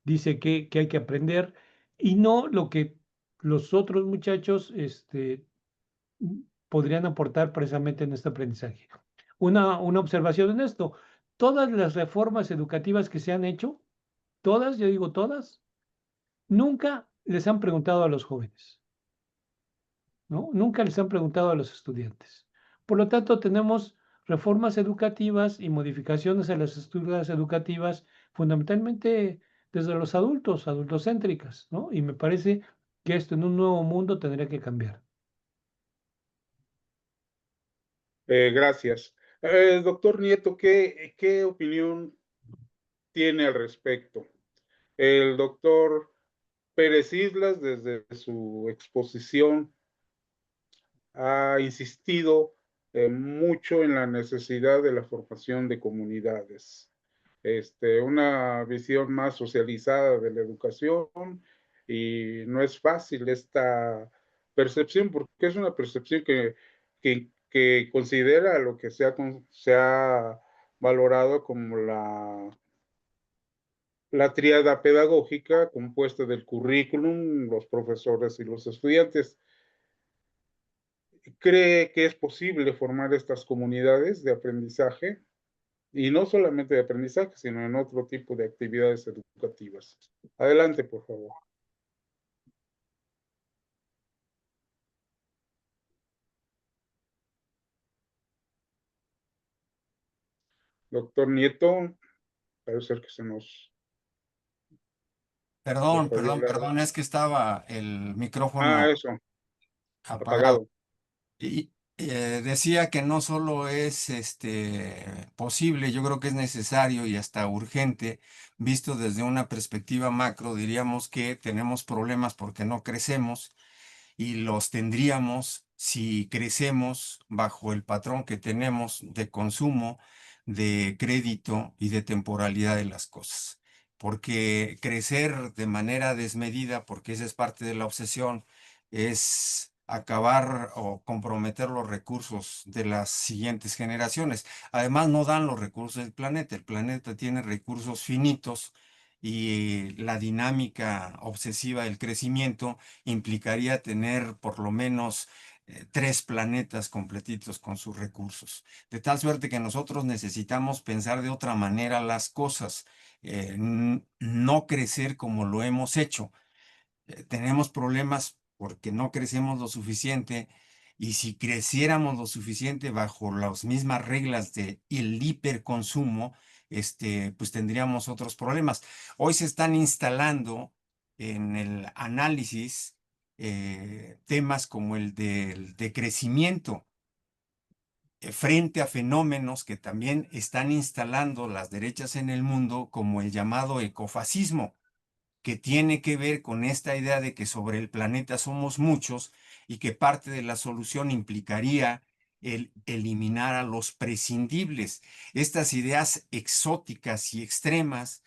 Speaker 4: dice que hay que aprender, y no lo que los otros muchachos podrían aportar precisamente en este aprendizaje. Una observación en esto, todas las reformas educativas que se han hecho, todas, yo digo todas, nunca les han preguntado a los jóvenes, ¿no? Nunca les han preguntado a los estudiantes. Por lo tanto, tenemos reformas educativas y modificaciones a las estructuras educativas fundamentalmente desde los adultos, adultocéntricas, ¿no? Y me parece que esto en un nuevo mundo tendría que cambiar.
Speaker 2: Gracias. Doctor Nieto, ¿qué opinión tiene al respecto? El doctor Pérez Islas, desde su exposición, ha insistido mucho en la necesidad de la formación de comunidades, una visión más socializada de la educación, y no es fácil esta percepción, porque es una percepción que considera lo que se ha valorado como la tríada pedagógica compuesta del currículum, los profesores y los estudiantes. ¿Cree que es posible formar estas comunidades de aprendizaje? Y no solamente de aprendizaje, sino en otro tipo de actividades educativas. Adelante, por favor. Doctor Nieto, parece ser que se nos
Speaker 3: Perdón,
Speaker 2: apagó
Speaker 3: perdón, perdón, es que estaba el micrófono
Speaker 2: eso,
Speaker 3: apagado.
Speaker 2: apagado.
Speaker 3: Y decía que no solo es posible, yo creo que es necesario y hasta urgente, visto desde una perspectiva macro, diríamos que tenemos problemas porque no crecemos y los tendríamos si crecemos bajo el patrón que tenemos de consumo, de crédito y de temporalidad de las cosas. Porque crecer de manera desmedida, porque esa es parte de la obsesión, es acabar o comprometer los recursos de las siguientes generaciones. Además, no dan los recursos del planeta. El planeta tiene recursos finitos y la dinámica obsesiva del crecimiento implicaría tener por lo menos 3 planetas completitos con sus recursos. De tal suerte que nosotros necesitamos pensar de otra manera las cosas, no crecer como lo hemos hecho. Tenemos problemas porque no crecemos lo suficiente, y si creciéramos lo suficiente bajo las mismas reglas del hiperconsumo, pues tendríamos otros problemas. Hoy se están instalando en el análisis temas como el del decrecimiento frente a fenómenos que también están instalando las derechas en el mundo, como el llamado ecofascismo, que tiene que ver con esta idea de que sobre el planeta somos muchos y que parte de la solución implicaría el eliminar a los prescindibles. Estas ideas exóticas y extremas,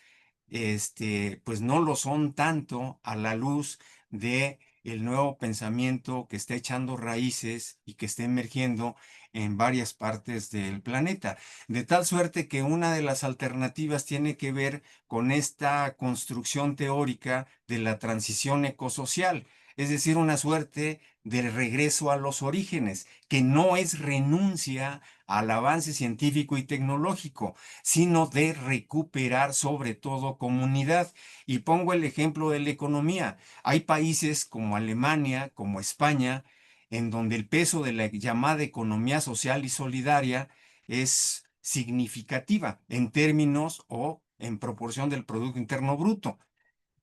Speaker 3: pues no lo son tanto a la luz de el nuevo pensamiento que está echando raíces y que está emergiendo en varias partes del planeta. De tal suerte que una de las alternativas tiene que ver con esta construcción teórica de la transición ecosocial, es decir, una suerte de regreso a los orígenes, que no es renuncia al avance científico y tecnológico, sino de recuperar sobre todo comunidad. Y pongo el ejemplo de la economía. Hay países como Alemania, como España, en donde el peso de la llamada economía social y solidaria es significativa en términos o en proporción del Producto Interno Bruto.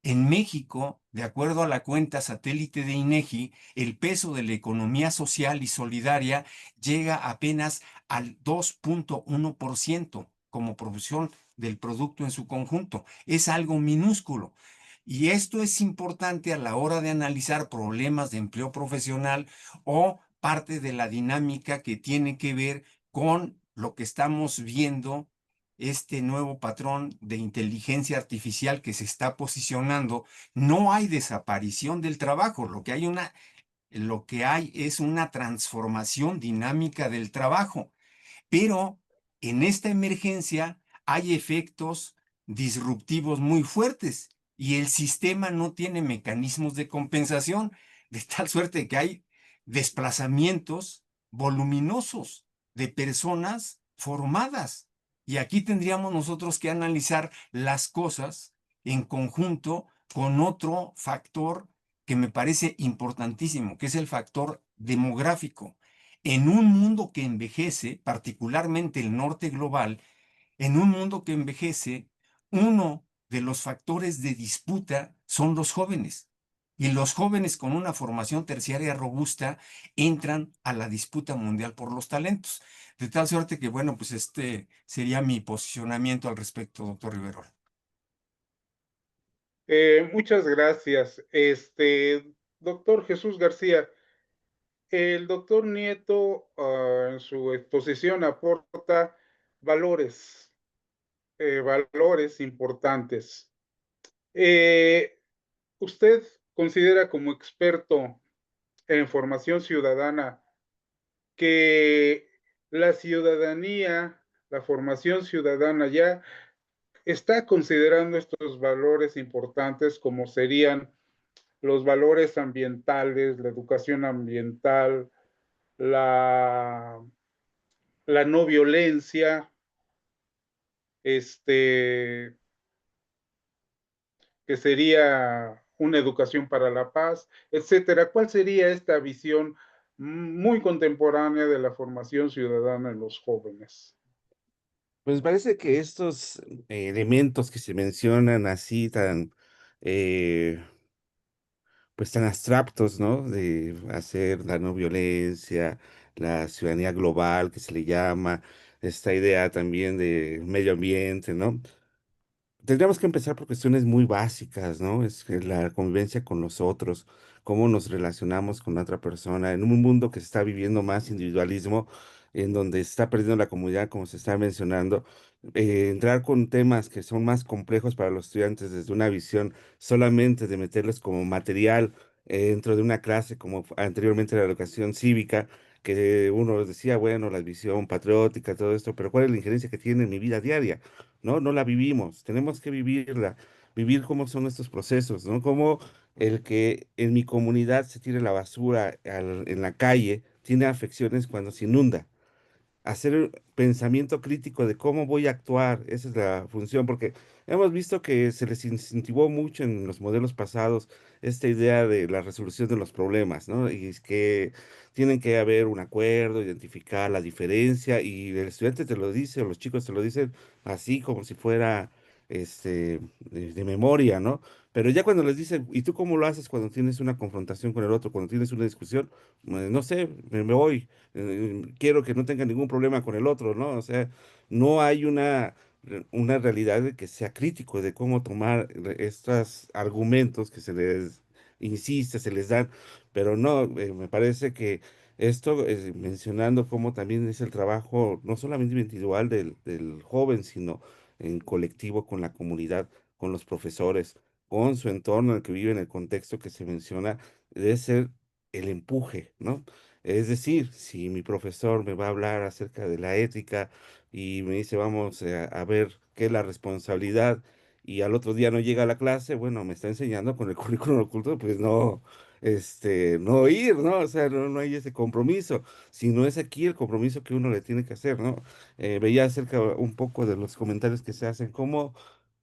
Speaker 3: En México, de acuerdo a la cuenta satélite de INEGI, el peso de la economía social y solidaria llega apenas al 2,1% como producción del producto en su conjunto. Es algo minúsculo. Y esto es importante a la hora de analizar problemas de empleo profesional o parte de la dinámica que tiene que ver con lo que estamos viendo, este nuevo patrón de inteligencia artificial que se está posicionando. No hay desaparición del trabajo, lo que hay es una transformación dinámica del trabajo. Pero en esta emergencia hay efectos disruptivos muy fuertes y el sistema no tiene mecanismos de compensación, de tal suerte que hay desplazamientos voluminosos de personas formadas. Y aquí tendríamos nosotros que analizar las cosas en conjunto con otro factor que me parece importantísimo, que es el factor demográfico. En un mundo que envejece, particularmente el norte global, en un mundo que envejece, uno de los factores de disputa son los jóvenes. Y los jóvenes con una formación terciaria robusta entran a la disputa mundial por los talentos. De tal suerte que, bueno, pues este sería mi posicionamiento al respecto, doctor Riverol.
Speaker 2: Muchas gracias. Doctor Jesús García, el doctor Nieto en su exposición aporta valores, valores importantes. Eh, ¿Usted considera como experto en formación ciudadana que la ciudadanía, la formación ciudadana ya está considerando estos valores importantes como serían los valores ambientales, la educación ambiental, la, la no violencia, este, que sería una educación para la paz, etcétera? ¿Cuál sería esta visión muy contemporánea de la formación ciudadana en los jóvenes?
Speaker 5: Pues parece que estos elementos que se mencionan así tan, eh, pues tan abstractos, ¿no? De hacer la no violencia, la ciudadanía global que se le llama, esta idea también de medio ambiente, ¿no? Tendríamos que empezar por cuestiones muy básicas, ¿no? Es que la convivencia con los otros, cómo nos relacionamos con la otra persona, en un mundo que se está viviendo más individualismo, en donde se está perdiendo la comunidad, como se está mencionando, entrar con temas que son más complejos para los estudiantes desde una visión solamente de meterles como material dentro de una clase, como anteriormente la educación cívica, que uno decía, bueno, la visión patriótica, todo esto, pero ¿cuál es la injerencia que tiene en mi vida diaria? ¿No? No la vivimos, tenemos que vivirla, vivir cómo son estos procesos, ¿no? Como el que en mi comunidad se tire la basura en la calle tiene afecciones cuando se inunda, hacer pensamiento crítico de cómo voy a actuar, esa es la función, porque hemos visto que se les incentivó mucho en los modelos pasados esta idea de la resolución de los problemas, ¿no? Y es que tienen que haber un acuerdo, identificar la diferencia, y el estudiante te lo dice, o los chicos te lo dicen así como si fuera de memoria, ¿no? Pero ya cuando les dicen, ¿y tú cómo lo haces cuando tienes una confrontación con el otro, cuando tienes una discusión? No sé, me voy, quiero que no tenga ningún problema con el otro, ¿no? O sea, no hay una realidad de que sea crítico de cómo tomar estos argumentos que se les insiste, se les dan, pero no, me parece que esto, mencionando cómo también es el trabajo, no solamente individual del joven, sino en colectivo con la comunidad, con los profesores, con su entorno en el que vive, en el contexto que se menciona, debe ser el empuje, ¿no? Es decir, si mi profesor me va a hablar acerca de la ética y me dice, vamos a ver qué es la responsabilidad, y al otro día no llega a la clase, bueno, me está enseñando con el currículum oculto, pues no, no ir, ¿no? O sea, no hay ese compromiso, si no es aquí el compromiso que uno le tiene que hacer, ¿no? Veía acerca un poco de los comentarios que se hacen, cómo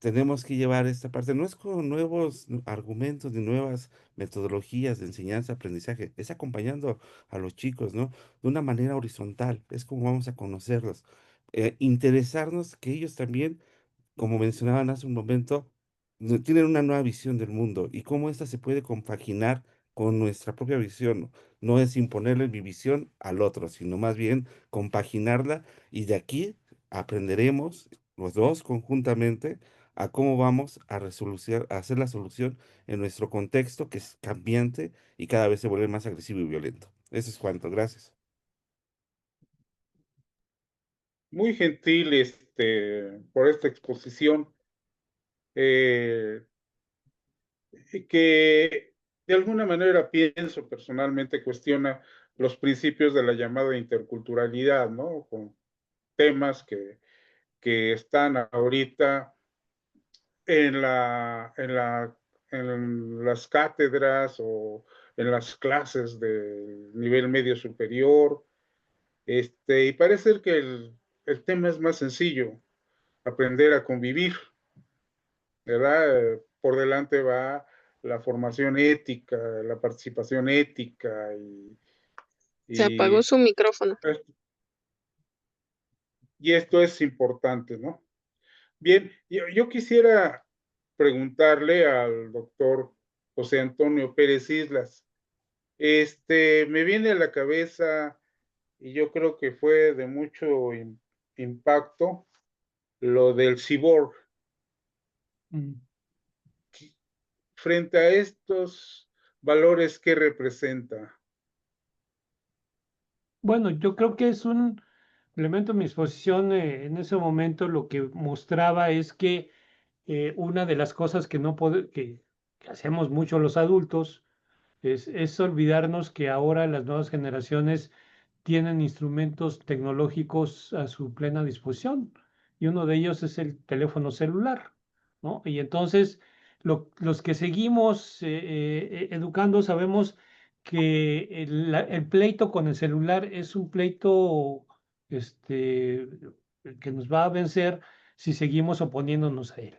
Speaker 5: tenemos que llevar esta parte, no es con nuevos argumentos ni nuevas metodologías de enseñanza, aprendizaje, es acompañando a los chicos, ¿no? De una manera horizontal, es como vamos a conocerlos. Interesarnos que ellos también, como mencionaban hace un momento, tienen una nueva visión del mundo y cómo ésta se puede compaginar con nuestra propia visión. No es imponerle mi visión al otro, sino más bien compaginarla y de aquí aprenderemos los dos conjuntamente a cómo vamos a hacer la solución en nuestro contexto que es cambiante y cada vez se vuelve más agresivo y violento. Eso es cuanto. Gracias.
Speaker 2: Muy gentil por esta exposición, que de alguna manera pienso personalmente cuestiona los principios de la llamada interculturalidad, ¿no? Con temas que están ahorita en en las cátedras o en las clases del nivel medio superior, y parece que el tema es más sencillo, aprender a convivir, ¿verdad? Por delante va la formación ética, la participación ética
Speaker 6: Se apagó
Speaker 2: y,
Speaker 6: su micrófono.
Speaker 2: y esto es importante, ¿no? Bien, yo quisiera preguntarle al doctor José Antonio Pérez Islas. Me viene a la cabeza, y yo creo que fue de mucho impacto, lo del cyborg. Frente a estos valores que representa.
Speaker 4: Bueno, yo creo que es un elemento de mi exposición. En ese momento lo que mostraba es que una de las cosas que no que hacemos mucho los adultos es olvidarnos que ahora las nuevas generaciones tienen instrumentos tecnológicos a su plena disposición y uno de ellos es el teléfono celular, ¿no? Y entonces los que seguimos educando sabemos que el pleito con el celular es un pleito este, que nos va a vencer si seguimos oponiéndonos a él,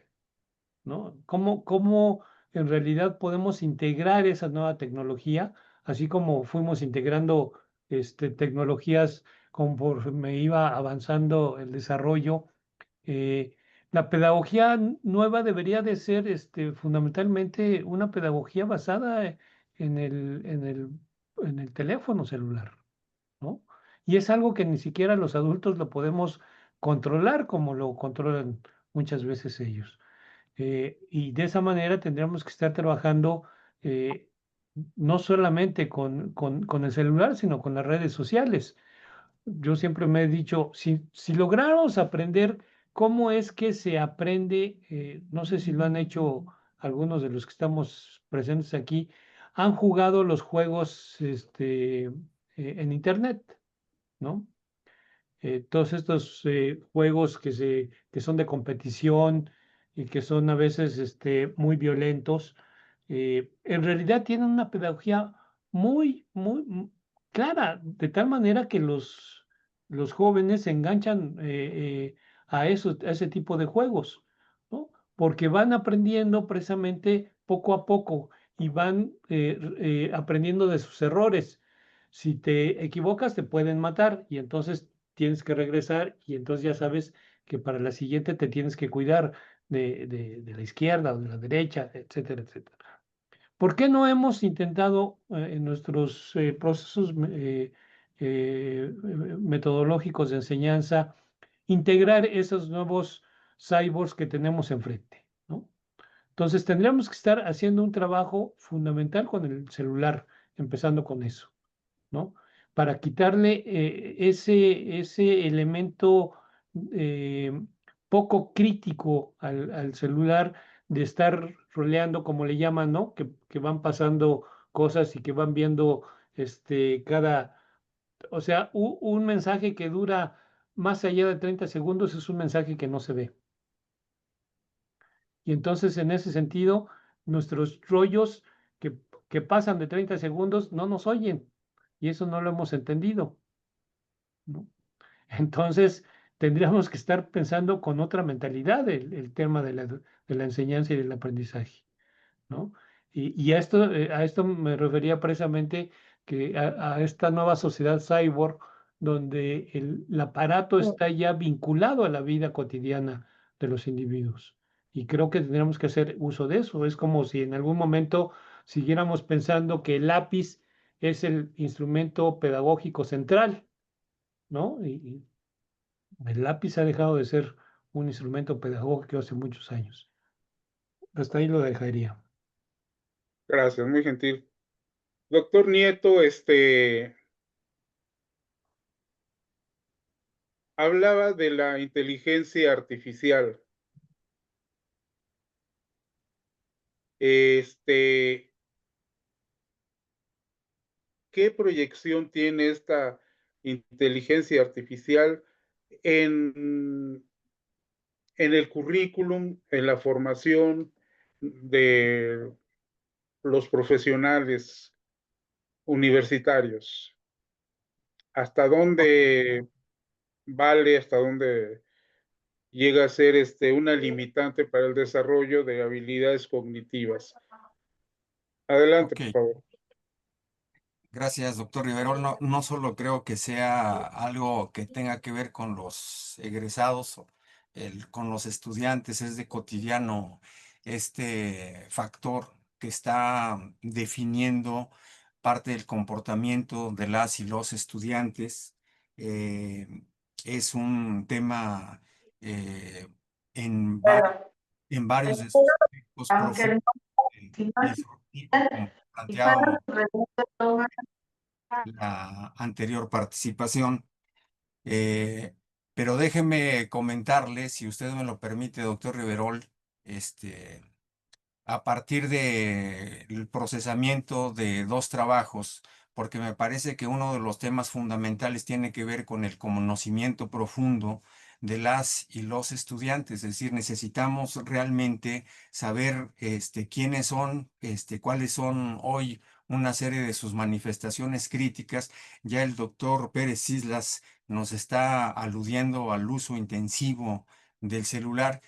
Speaker 4: ¿no? ¿Cómo en realidad podemos integrar esa nueva tecnología, así como fuimos integrando tecnologías conforme iba avanzando el desarrollo? eh, la pedagogía nueva debería de ser fundamentalmente una pedagogía basada en en el teléfono celular, ¿no? Y es algo que ni siquiera los adultos lo podemos controlar como lo controlan muchas veces ellos. Y de esa manera tendríamos que estar trabajando eh, no solamente con el celular, sino con las redes sociales. Yo siempre me he dicho, si lográramos aprender cómo es que se aprende, no sé si lo han hecho algunos de los que estamos presentes aquí, han jugado los juegos en Internet, ¿no? Todos estos juegos que son de competición y que son a veces muy violentos, en realidad tienen una pedagogía muy clara, de tal manera que los jóvenes se enganchan a ese tipo de juegos, ¿no? Porque van aprendiendo precisamente poco a poco y van aprendiendo de sus errores. Si te equivocas, te pueden matar y entonces tienes que regresar y entonces ya sabes que para la siguiente te tienes que cuidar de la izquierda o de la derecha, etcétera, etcétera. ¿Por qué no hemos intentado en nuestros procesos metodológicos de enseñanza integrar esos nuevos cyborgs que tenemos enfrente, ¿no? Entonces tendríamos que estar haciendo un trabajo fundamental con el celular, empezando con eso, ¿no? Para quitarle ese elemento eh, poco crítico al celular de estar roleando, como le llaman, ¿no? Que van pasando cosas y que van viendo o sea, un mensaje que dura más allá de 30 segundos es un mensaje que no se ve. Y entonces, en ese sentido, nuestros rollos que, que pasan de 30 segundos no nos oyen. Y eso no lo hemos entendido, ¿no? Entonces, tendríamos que estar pensando con otra mentalidad el tema de la enseñanza y del aprendizaje, ¿no? Y a esto me refería precisamente que a esta nueva sociedad cyborg, donde el aparato está ya vinculado a la vida cotidiana de los individuos. Y creo que tendríamos que hacer uso de eso. Es como si en algún momento siguiéramos pensando que el lápiz es el instrumento pedagógico central, ¿no? Y el lápiz ha dejado de ser un instrumento pedagógico hace muchos años. Hasta ahí lo dejaría.
Speaker 2: Gracias, muy gentil. Doctor Nieto, hablaba de la inteligencia artificial. ¿Qué proyección tiene esta inteligencia artificial en, en el currículum, en la formación de los profesionales universitarios? ¿Hasta dónde vale, hasta dónde llega a ser una limitante para el desarrollo de habilidades cognitivas? Adelante,
Speaker 3: Ok.
Speaker 2: por favor.
Speaker 3: Gracias, doctor Rivero. No, no solo creo que sea algo que tenga que ver con los egresados, con los estudiantes, es de cotidiano este factor que está definiendo parte del comportamiento de las y los estudiantes. Eh, es un tema eh, en, en varios de sus aspectos profundo y disruptivo, como planteábamos la anterior participación. Eh, pero déjeme comentarle, si usted me lo permite, doctor Riverol, este, a partir del procesamiento de dos trabajos, porque me parece que uno de los temas fundamentales tiene que ver con el conocimiento profundo de las y los estudiantes, es decir, necesitamos realmente saber quiénes son, cuáles son hoy una serie de sus manifestaciones críticas. Ya el doctor Pérez Islas nos está aludiendo al uso intensivo del celular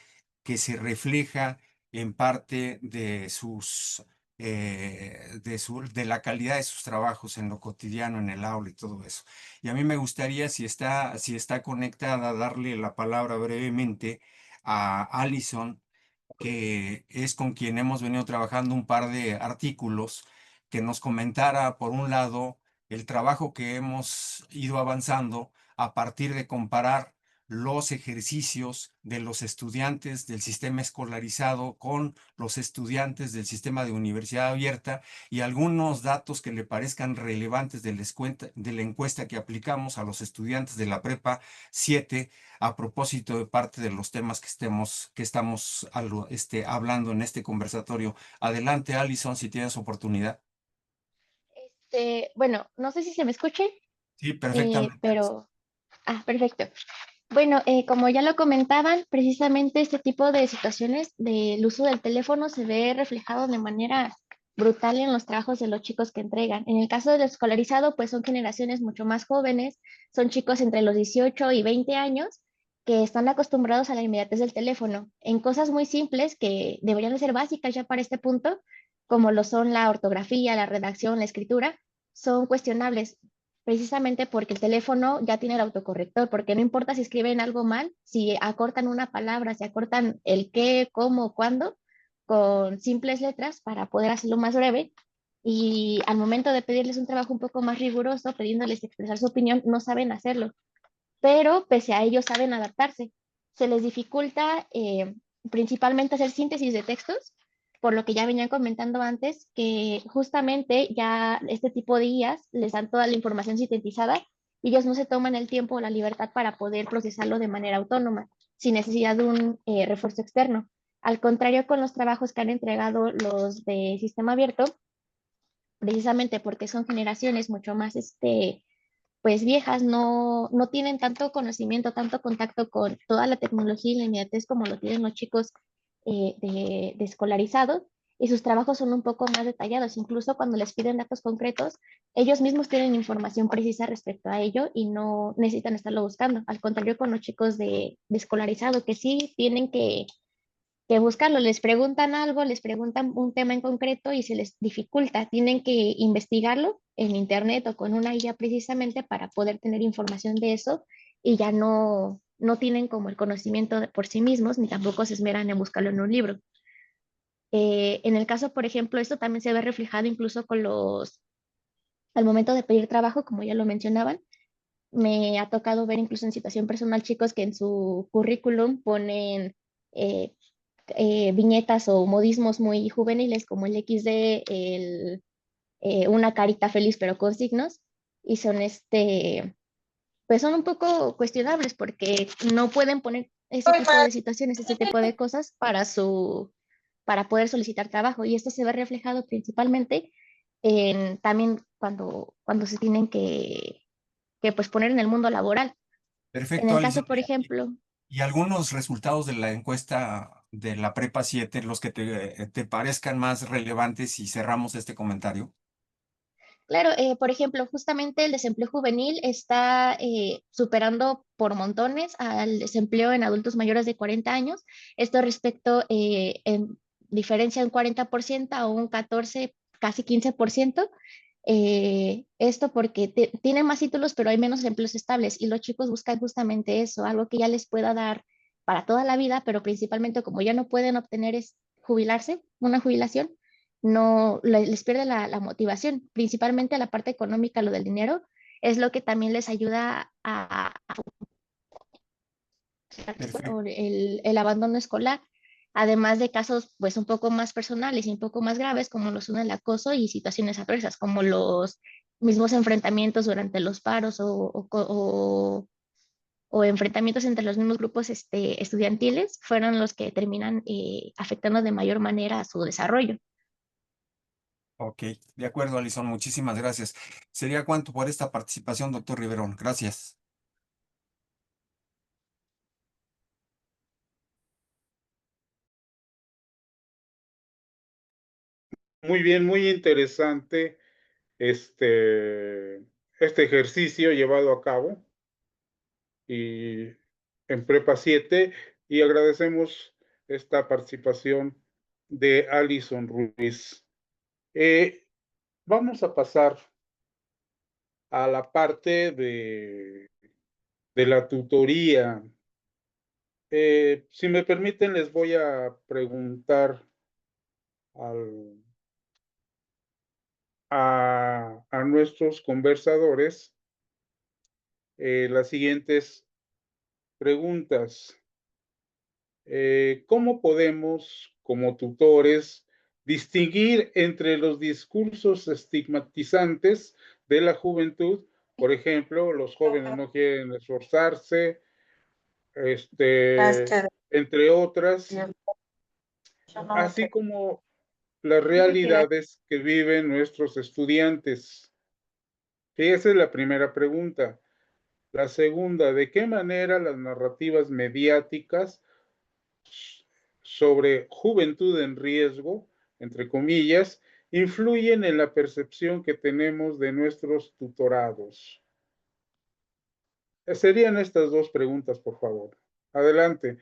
Speaker 3: que se refleja en parte de de la calidad de sus trabajos en lo cotidiano, en el aula y todo eso. Y a mí me gustaría, si está conectada, darle la palabra brevemente a Alison, que es con quien hemos venido trabajando un par de artículos, que nos comentara, por un lado, el trabajo que hemos ido avanzando a partir de comparar los ejercicios de los estudiantes del sistema escolarizado con los estudiantes del sistema de universidad abierta y algunos datos que le parezcan relevantes de la encuesta que aplicamos a los estudiantes de la Prepa 7 a propósito de parte de los temas que estamos hablando en este conversatorio. Adelante, Alison, si tienes oportunidad.
Speaker 7: Bueno, no sé si se me escuche,
Speaker 3: Sí, perfectamente.
Speaker 7: pero, perfecto. Bueno, como ya lo comentaban, precisamente este tipo de situaciones del uso del teléfono se ve reflejado de manera brutal en los trabajos de los chicos que entregan. En el caso del escolarizado, pues son generaciones mucho más jóvenes, son chicos entre los 18 y 20 años que están acostumbrados a la inmediatez del teléfono en cosas muy simples que deberían de ser básicas ya para este punto, como lo son la ortografía, la redacción, la escritura, son cuestionables precisamente porque el teléfono ya tiene el autocorrector, porque no importa si escriben algo mal, si acortan una palabra, si acortan el qué, cómo, cuándo, con simples letras para poder hacerlo más breve. Y al momento de pedirles un trabajo un poco más riguroso, pidiéndoles expresar su opinión, no saben hacerlo. Pero pese a ello saben adaptarse. Se les dificulta principalmente hacer síntesis de textos, por lo que ya venían comentando antes, que justamente ya este tipo de IAs les dan toda la información sintetizada y ellos no se toman el tiempo o la libertad para poder procesarlo de manera autónoma, sin necesidad de un refuerzo externo. Al contrario, con los trabajos que han entregado los de sistema abierto, precisamente porque son generaciones mucho más pues viejas, no tienen tanto conocimiento, tanto contacto con toda la tecnología y la inmediatez como lo tienen los chicos de escolarizados, y sus trabajos son un poco más detallados. Incluso cuando les piden datos concretos, ellos mismos tienen información precisa respecto a ello y no necesitan estarlo buscando. Al contrario, con los chicos de escolarizado, que sí tienen que buscarlo, les preguntan algo, les preguntan un tema en concreto y se les dificulta, tienen que investigarlo en internet o con una guía precisamente para poder tener información de eso y ya no tienen como el conocimiento por sí mismos, ni tampoco se esmeran en buscarlo en un libro. En el caso, por ejemplo, esto también se ve reflejado incluso con al momento de pedir trabajo, como ya lo mencionaban. Me ha tocado ver incluso en situación personal chicos que en su currículum ponen eh, viñetas o modismos muy juveniles como el XD, una carita feliz pero con signos, y son pues son un poco cuestionables porque no pueden poner ese tipo de situaciones, ese tipo de cosas para poder solicitar trabajo. Y esto se ve reflejado principalmente también cuando se tienen que pues poner en el mundo laboral. En
Speaker 3: Perfecto,
Speaker 7: el caso,
Speaker 3: Alison.
Speaker 7: por ejemplo,
Speaker 3: ¿Y algunos resultados de la encuesta de la Prepa 7, los que te parezcan más relevantes y cerramos este comentario?
Speaker 7: claro, por ejemplo, justamente el desempleo juvenil está superando por montones al desempleo en adultos mayores de 40 años. Esto respecto, en diferencia de un 40% a un 14, casi 15%. Esto porque tienen más títulos, pero hay menos empleos estables y los chicos buscan justamente eso, algo que ya les pueda dar para toda la vida, pero principalmente como ya no pueden obtener jubilarse, una jubilación, no les pierde la motivación, principalmente la parte económica, lo del dinero, es lo que también les ayuda a
Speaker 3: Perfecto.
Speaker 7: el abandono escolar, además de casos pues un poco más personales y un poco más graves como lo son el acoso y situaciones adversas, como los mismos enfrentamientos durante los paros o enfrentamientos entre los mismos grupos estudiantiles, fueron los que terminan afectando de mayor manera a su desarrollo.
Speaker 3: Ok, de acuerdo, Alison, muchísimas gracias. ¿Sería cuánto por esta participación, doctor Riverón? Gracias.
Speaker 2: Muy bien, muy interesante este ejercicio llevado a cabo y en Prepa 7 y agradecemos esta participación de Alison Ruiz. Vamos a pasar a la parte de la tutoría. Si me permiten, les voy a preguntar a nuestros conversadores las siguientes preguntas. ¿Cómo podemos, como tutores, distinguir entre los discursos estigmatizantes de la juventud? Por ejemplo, los jóvenes no quieren esforzarse, entre otras, así como las realidades que viven nuestros estudiantes. Esa es la primera pregunta. La segunda, ¿de qué manera las narrativas mediáticas sobre juventud en riesgo, entre comillas, influyen en la percepción que tenemos de nuestros tutorados? Serían estas dos preguntas, por favor. Adelante.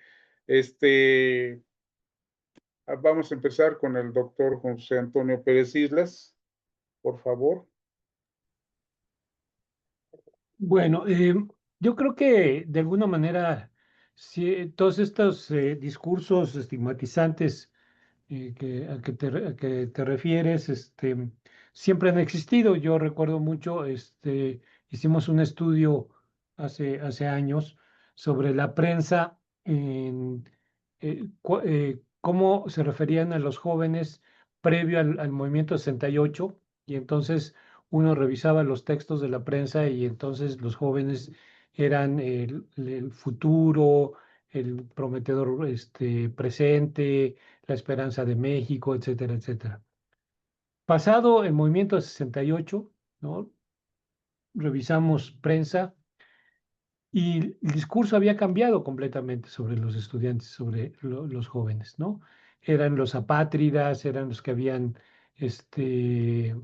Speaker 2: Vamos a empezar con el doctor José Antonio Pérez Islas, por favor.
Speaker 4: Bueno, yo creo que de alguna manera todos estos discursos estigmatizantes a que te refieres, siempre han existido. Yo recuerdo mucho, hicimos un estudio hace años sobre la prensa cómo se referían a los jóvenes previo al movimiento 68, y entonces uno revisaba los textos de la prensa y entonces los jóvenes eran el futuro, el prometedor presente, la esperanza de México, etcétera, etcétera. Pasado el movimiento 68, ¿no? Revisamos prensa y el discurso había cambiado completamente sobre los estudiantes, sobre los jóvenes, ¿no? Eran los apátridas, eran los que habían eh,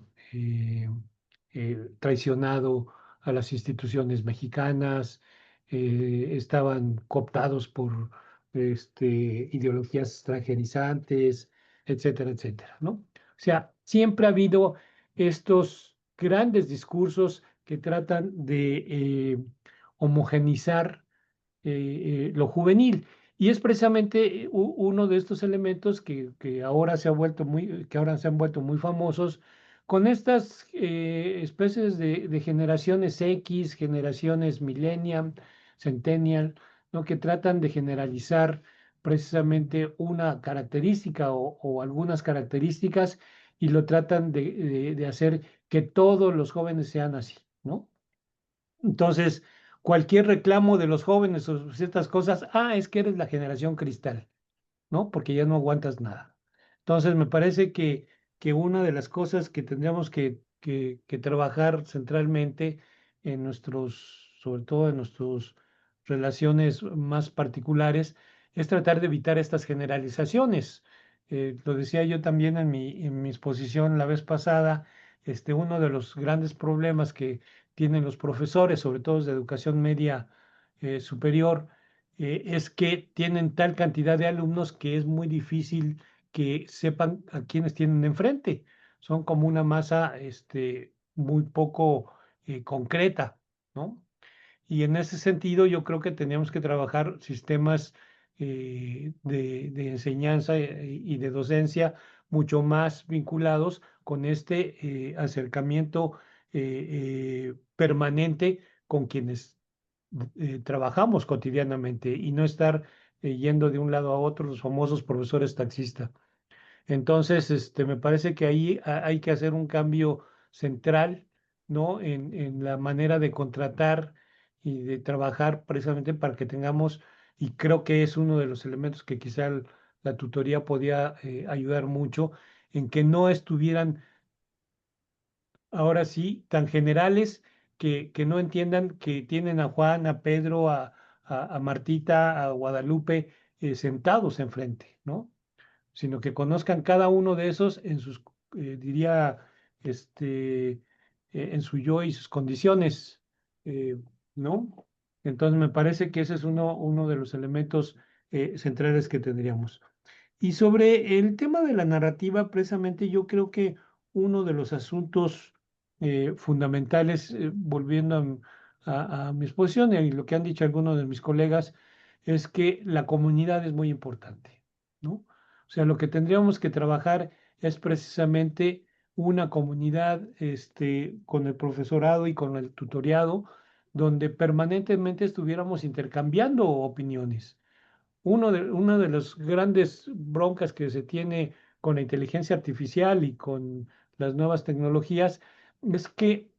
Speaker 4: traicionado a las instituciones mexicanas, estaban cooptados por ideologías extranjerizantes, etcétera, etcétera, ¿no? O sea, siempre ha habido estos grandes discursos que tratan de homogenizar lo juvenil. Y es precisamente uno de estos elementos que ahora se han vuelto muy famosos con estas especies de generaciones X, generaciones millennial, centennial, ¿no? Que tratan de generalizar precisamente una característica o algunas características y lo tratan de hacer que todos los jóvenes sean así, ¿no? Entonces, cualquier reclamo de los jóvenes o ciertas cosas, es que eres la generación cristal, ¿no? Porque ya no aguantas nada. Entonces, me parece que una de las cosas que tendríamos que trabajar centralmente en sobre todo en nuestras relaciones más particulares, es tratar de evitar estas generalizaciones. Lo decía yo también en mi exposición la vez pasada, uno de los grandes problemas que tienen los profesores, sobre todo de educación media superior, es que tienen tal cantidad de alumnos que es muy difícil que sepan a quiénes tienen enfrente. Son como una masa muy poco concreta, ¿no? Y en ese sentido yo creo que tenemos que trabajar sistemas de enseñanza y de docencia mucho más vinculados con este acercamiento permanente con quienes trabajamos cotidianamente y no estar yendo de un lado a otro los famosos profesores taxistas. Entonces, me parece que ahí hay que hacer un cambio central, ¿no? En la manera de contratar y de trabajar precisamente para que tengamos, y creo que es uno de los elementos que quizá la tutoría podía ayudar mucho, en que no estuvieran ahora sí tan generales que no entiendan que tienen a Juan, a Pedro, a Martita, a Guadalupe sentados enfrente, ¿no? Sino que conozcan cada uno de esos en sus, diría, en su yo y sus condiciones, eh, ¿no? Entonces me parece que ese es uno de los elementos centrales que tendríamos. Y sobre el tema de la narrativa, precisamente yo creo que uno de los asuntos fundamentales, volviendo a mi exposición y lo que han dicho algunos de mis colegas, es que la comunidad es muy importante, ¿no? O sea, lo que tendríamos que trabajar es precisamente una comunidad con el profesorado y con el tutoriado, donde permanentemente estuviéramos intercambiando opiniones. Una de las grandes broncas que se tiene con la inteligencia artificial y con las nuevas tecnologías es que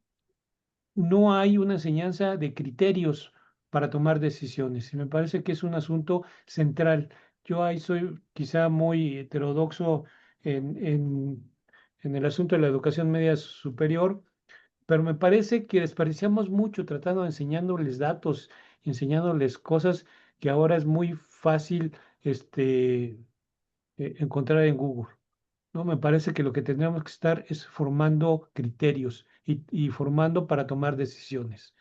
Speaker 4: no hay una enseñanza de criterios para tomar decisiones. Y me parece que es un asunto central. Yo ahí soy quizá muy heterodoxo en el asunto de la educación media superior, pero me parece que desperdiciamos mucho tratando de enseñándoles datos, enseñándoles cosas que ahora es muy fácil encontrar en Google. ¿No? Me parece que lo que tendríamos que estar es formando criterios y formando para tomar decisiones,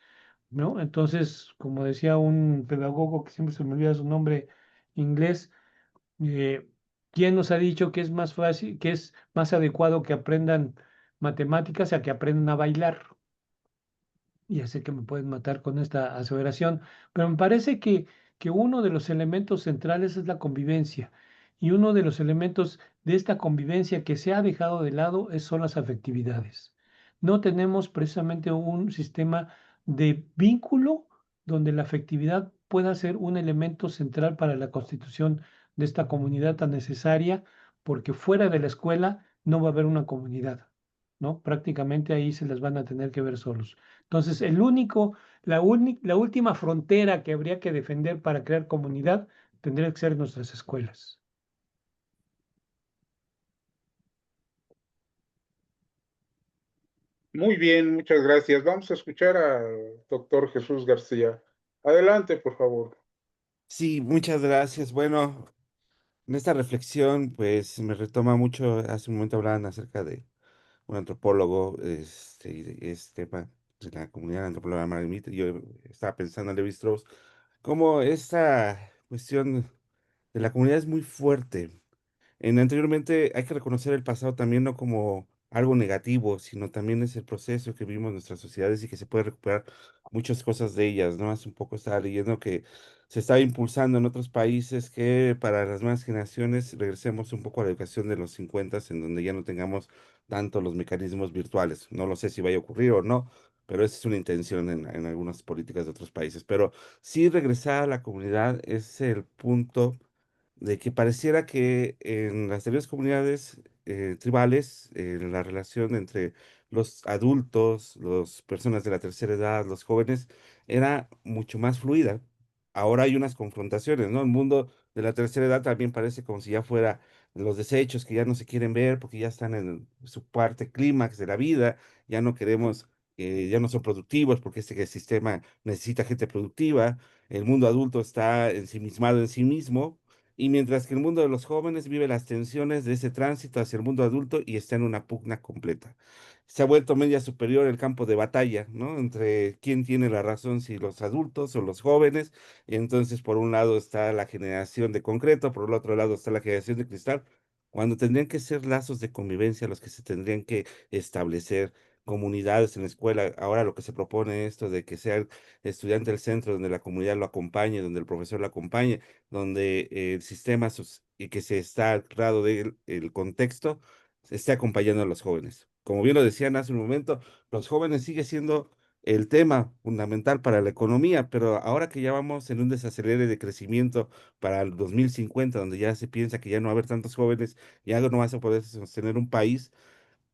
Speaker 4: ¿no? Entonces, como decía un pedagogo que siempre se me olvida su nombre inglés, eh, ¿quién nos ha dicho que es más fácil, que es más adecuado que aprendan matemáticas a que aprendan a bailar? Ya sé que me pueden matar con esta aseveración, pero me parece que uno de los elementos centrales es la convivencia. Y uno de los elementos de esta convivencia que se ha dejado de lado son las afectividades. No tenemos precisamente un sistema de vínculo donde la afectividad pueda ser un elemento central para la constitución de esta comunidad tan necesaria, porque fuera de la escuela no va a haber una comunidad, ¿no? Prácticamente ahí se les van a tener que ver solos. Entonces, la última frontera que habría que defender para crear comunidad tendría que ser nuestras escuelas.
Speaker 2: Muy bien, muchas gracias. Vamos a escuchar al doctor Jesús García. Adelante, por favor.
Speaker 5: Sí, muchas gracias. Bueno, en esta reflexión, pues me retoma mucho, hace un momento hablaban acerca de un antropólogo, y de este tema de la comunidad antropóloga Marimita. Yo estaba pensando en Levi-Strauss, cómo esta cuestión de la comunidad es muy fuerte. Anteriormente hay que reconocer el pasado también no como algo negativo, sino también es el proceso que vivimos en nuestras sociedades y que se puede recuperar muchas cosas de ellas, ¿no? Hace un poco estaba leyendo que se está impulsando en otros países que para las nuevas generaciones regresemos un poco a la educación de los 50, en donde ya no tengamos tanto los mecanismos virtuales. No lo sé si vaya a ocurrir o no, pero esa es una intención en algunas políticas de otros países. Pero sí regresar a la comunidad es el punto de que pareciera que en las anteriores comunidades tribales, la relación entre los adultos, las personas de la tercera edad, los jóvenes, era mucho más fluida. Ahora hay unas confrontaciones, ¿no? El mundo de la tercera edad también parece como si ya fuera los desechos que ya no se quieren ver porque ya están en su parte clímax de la vida, ya no queremos, ya no son productivos porque este sistema necesita gente productiva. El mundo adulto está ensimismado en sí mismo, y mientras que el mundo de los jóvenes vive las tensiones de ese tránsito hacia el mundo adulto y está en una pugna completa. Se ha vuelto media superior el campo de batalla, ¿no? Entre quién tiene la razón, si los adultos o los jóvenes. Y entonces, por un lado está la generación de concreto, por el otro lado está la generación de cristal, cuando tendrían que ser lazos de convivencia los que se tendrían que establecer, comunidades en la escuela. Ahora lo que se propone es esto de que sea el estudiante el centro, donde la comunidad lo acompañe, donde el profesor lo acompañe, donde el sistema y que se está al lado del el contexto se esté acompañando a los jóvenes. Como bien lo decían hace un momento, los jóvenes sigue siendo el tema fundamental para la economía, pero ahora que ya vamos en un desacelere de crecimiento para el 2050, donde ya se piensa que ya no va a haber tantos jóvenes, ya no vas a poder sostener un país.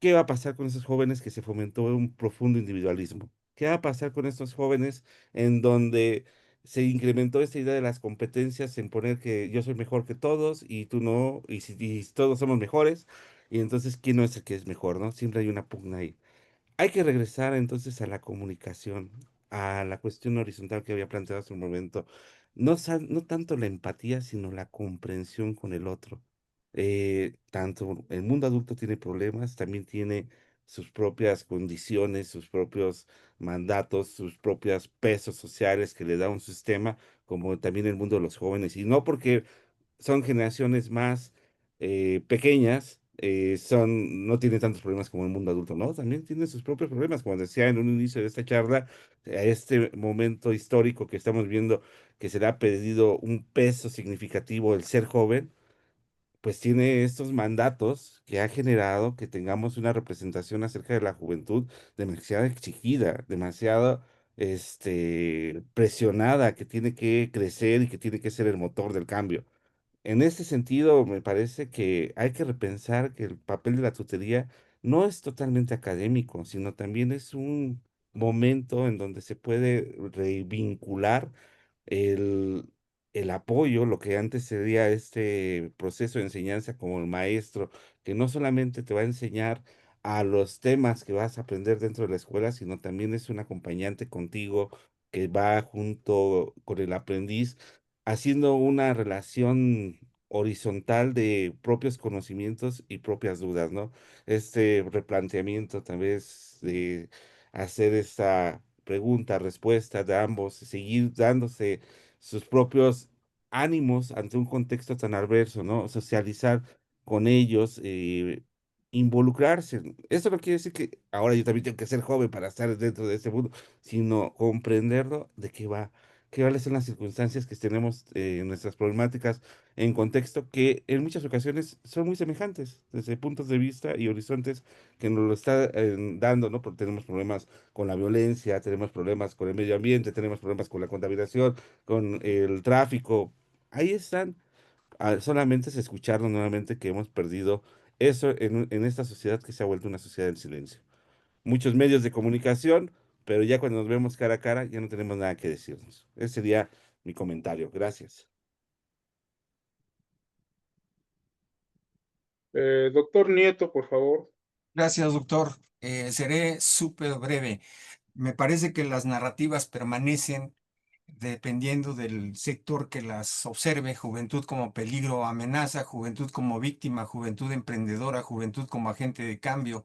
Speaker 5: ¿Qué va a pasar con esos jóvenes que se fomentó un profundo individualismo? ¿Qué va a pasar con estos jóvenes en donde se incrementó esta idea de las competencias en poner que yo soy mejor que todos y tú no, y todos somos mejores, y entonces quién no es el que es mejor, ¿no? Siempre hay una pugna ahí. Hay que regresar entonces a la comunicación, a la cuestión horizontal que había planteado hace un momento. No, no tanto la empatía, sino la comprensión con el otro. Tanto el mundo adulto tiene problemas, también tiene sus propias condiciones, sus propios mandatos, sus propios pesos sociales que le da un sistema, como también el mundo de los jóvenes. Y no porque son generaciones más pequeñas, no tienen tantos problemas como el mundo adulto, ¿no? También tienen sus propios problemas, como decía en un inicio de esta charla, a este momento histórico que estamos viendo, que se le ha pedido un peso significativo el ser joven, pues tiene estos mandatos que ha generado que tengamos una representación acerca de la juventud demasiado exigida, demasiado presionada, que tiene que crecer y que tiene que ser el motor del cambio. En este sentido, me parece que hay que repensar que el papel de la tutoría no es totalmente académico, sino también es un momento en donde se puede revincular el, el apoyo, lo que antes sería este proceso de enseñanza como el maestro, que no solamente te va a enseñar a los temas que vas a aprender dentro de la escuela, sino también es un acompañante contigo que va junto con el aprendiz haciendo una relación horizontal de propios conocimientos y propias dudas, ¿no? Este replanteamiento tal vez de hacer esta pregunta, respuesta de ambos, seguir dándose sus propios ánimos ante un contexto tan adverso, ¿no? Socializar con ellos, involucrarse. Esto no quiere decir que ahora yo también tengo que ser joven para estar dentro de este mundo, sino comprenderlo de qué va, cuáles son las circunstancias que tenemos en nuestras problemáticas en contexto que en muchas ocasiones son muy semejantes desde puntos de vista y horizontes que nos lo está dando, ¿no? Porque tenemos problemas con la violencia, tenemos problemas con el medio ambiente, tenemos problemas con la contaminación, con el tráfico. Ahí están. Solamente es escucharnos nuevamente que hemos perdido eso en esta sociedad que se ha vuelto una sociedad del silencio. Muchos medios de comunicación, pero ya cuando nos vemos cara a cara ya no tenemos nada que decirnos. Ese sería mi comentario. Gracias.
Speaker 2: Doctor Nieto, por favor.
Speaker 3: Gracias, doctor. Seré súper breve. Me parece que las narrativas permanecen dependiendo del sector que las observe, juventud como peligro o amenaza, juventud como víctima, juventud emprendedora, juventud como agente de cambio,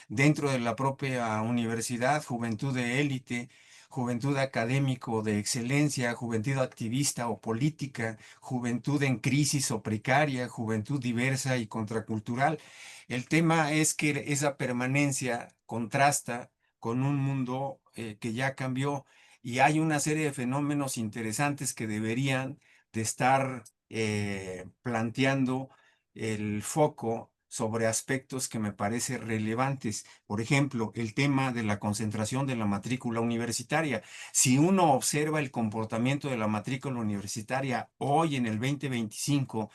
Speaker 3: dentro de la propia universidad, juventud de élite, juventud académico de excelencia, juventud activista o política, juventud en crisis o precaria, juventud diversa y contracultural. El tema es que esa permanencia contrasta con un mundo que ya cambió y hay una serie de fenómenos interesantes que deberían de estar planteando el foco sobre aspectos que me parecen relevantes. Por ejemplo, el tema de la concentración de la matrícula universitaria. Si uno observa el comportamiento de la matrícula universitaria hoy en el 2025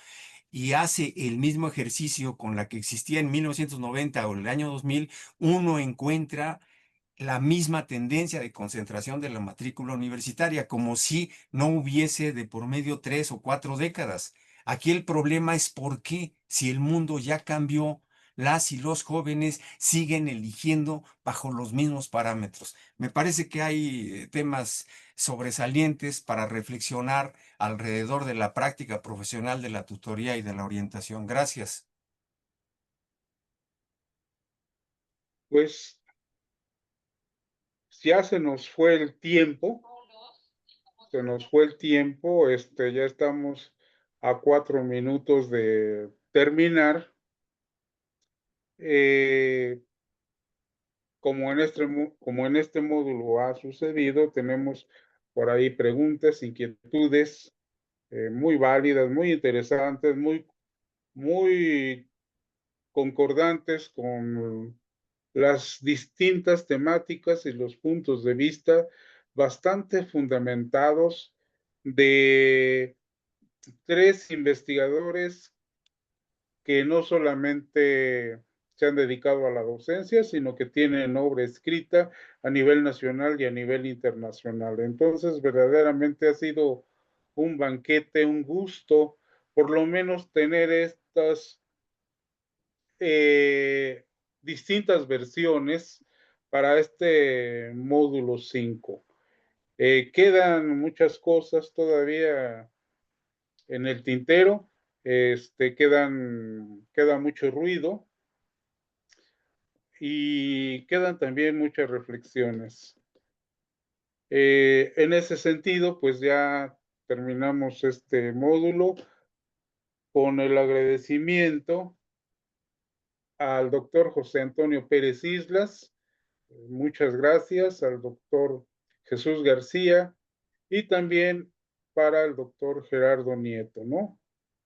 Speaker 3: y hace el mismo ejercicio con la que existía en 1990 o el año 2000, uno encuentra la misma tendencia de concentración de la matrícula universitaria, como si no hubiese de por medio 3 o 4 décadas. Aquí el problema es por qué, si el mundo ya cambió, las y los jóvenes siguen eligiendo bajo los mismos parámetros. Me parece que hay temas sobresalientes para reflexionar alrededor de la práctica profesional de la tutoría y de la orientación. Gracias.
Speaker 2: Pues ya se nos fue el tiempo, ya estamos a 4 minutos de terminar. Como en este módulo ha sucedido, tenemos por ahí preguntas, inquietudes muy válidas, muy interesantes, muy concordantes con las distintas temáticas y los puntos de vista bastante fundamentados de 3 investigadores que no solamente se han dedicado a la docencia, sino que tienen obra escrita a nivel nacional y a nivel internacional. Entonces, verdaderamente ha sido un banquete, un gusto, por lo menos tener estas distintas versiones para este módulo 5. Quedan muchas cosas todavía en el tintero, queda mucho ruido y quedan también muchas reflexiones. En ese sentido, pues ya terminamos este módulo con el agradecimiento al doctor José Antonio Pérez Islas, muchas gracias al doctor Jesús García y también para el doctor Gerardo Nieto, ¿no?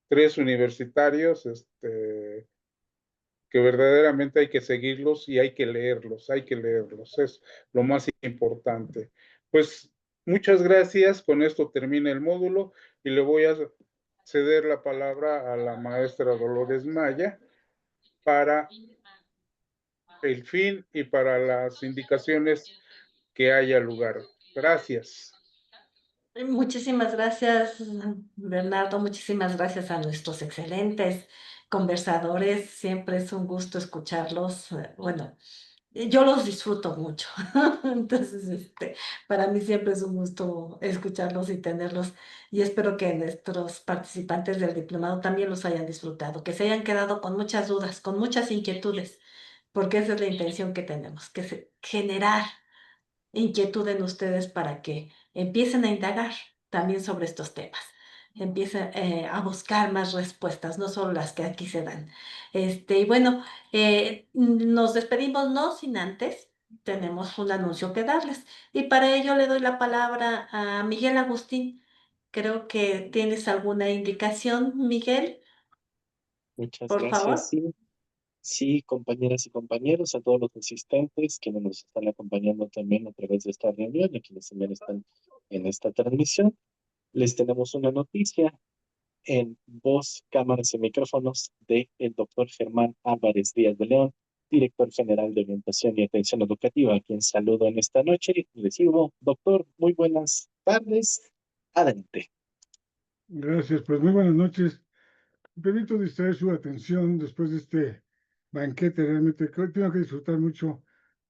Speaker 2: 3 universitarios, que verdaderamente hay que seguirlos y hay que leerlos, es lo más importante. Pues muchas gracias, con esto termina el módulo y le voy a ceder la palabra a la maestra Dolores Maya para el fin y para las indicaciones que haya lugar. Gracias.
Speaker 1: Muchísimas gracias, Bernardo. Muchísimas gracias a nuestros excelentes conversadores. Siempre es un gusto escucharlos. Bueno, yo los disfruto mucho. Entonces, para mí siempre es un gusto escucharlos y tenerlos. Y espero que nuestros participantes del diplomado también los hayan disfrutado, que se hayan quedado con muchas dudas, con muchas inquietudes, porque esa es la intención que tenemos, generar inquietud en ustedes para que empiecen a indagar también sobre estos temas, empiecen a buscar más respuestas, no solo las que aquí se dan. Y bueno, nos despedimos no sin antes, tenemos un anuncio que darles. Y para ello le doy la palabra a Miguel Agustín. Creo que tienes alguna indicación, Miguel,
Speaker 8: Muchas
Speaker 1: por
Speaker 8: gracias.
Speaker 1: favor.
Speaker 8: Sí, sí, compañeras y compañeros, a todos los asistentes que nos están acompañando también a través de esta reunión y a quienes también están en esta transmisión, les tenemos una noticia en voz, cámaras y micrófonos de el doctor Germán Álvarez Díaz de León, director general de Orientación y Atención Educativa, a quien saludo en esta noche y les digo, doctor, muy buenas tardes. Adelante.
Speaker 9: Gracias, pues muy buenas noches. Me permito distraer su atención después de este banquete. Realmente tengo que disfrutar mucho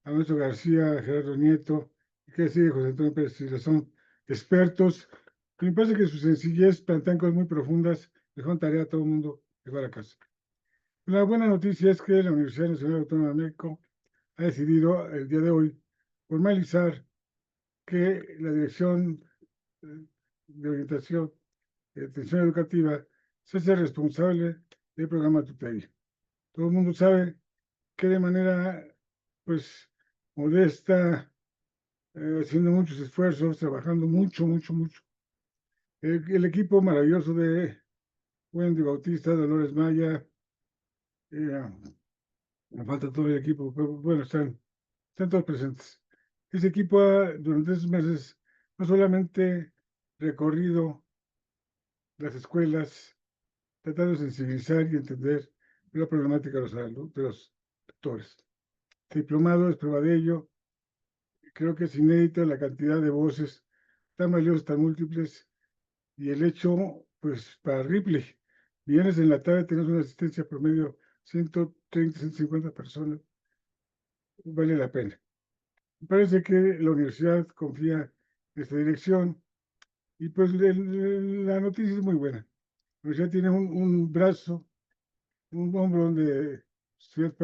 Speaker 9: a nuestro García, a Gerardo Nieto, y que sigue José Antonio Pérez Isla. Son expertos. Y me parece que su sencillez plantean cosas muy profundas. Dejaron tarea a todo el mundo llevar a casa. La buena noticia es que la Universidad Nacional Autónoma de México ha decidido el día de hoy formalizar que la Dirección de Orientación y Atención Educativa se hace responsable del programa tutoría. Todo el mundo sabe que de manera, pues, modesta, haciendo muchos esfuerzos, trabajando mucho, el equipo maravilloso de Wendy Bautista, Dolores Maya, me falta todo el equipo, pero bueno, están todos presentes. Ese equipo durante esos meses no solamente recorrido las escuelas, tratando de sensibilizar y entender la problemática de los tutores. El diplomado es prueba de ello. Creo que es inédita la cantidad de voces tan valiosas, tan múltiples, y el hecho, pues, para Ripley, viernes en la tarde tenemos una asistencia promedio 130, 150 personas, vale la pena. Me parece que la universidad confía en esta dirección y pues la noticia es muy buena. La universidad tiene un brazo, un hombro donde estudiar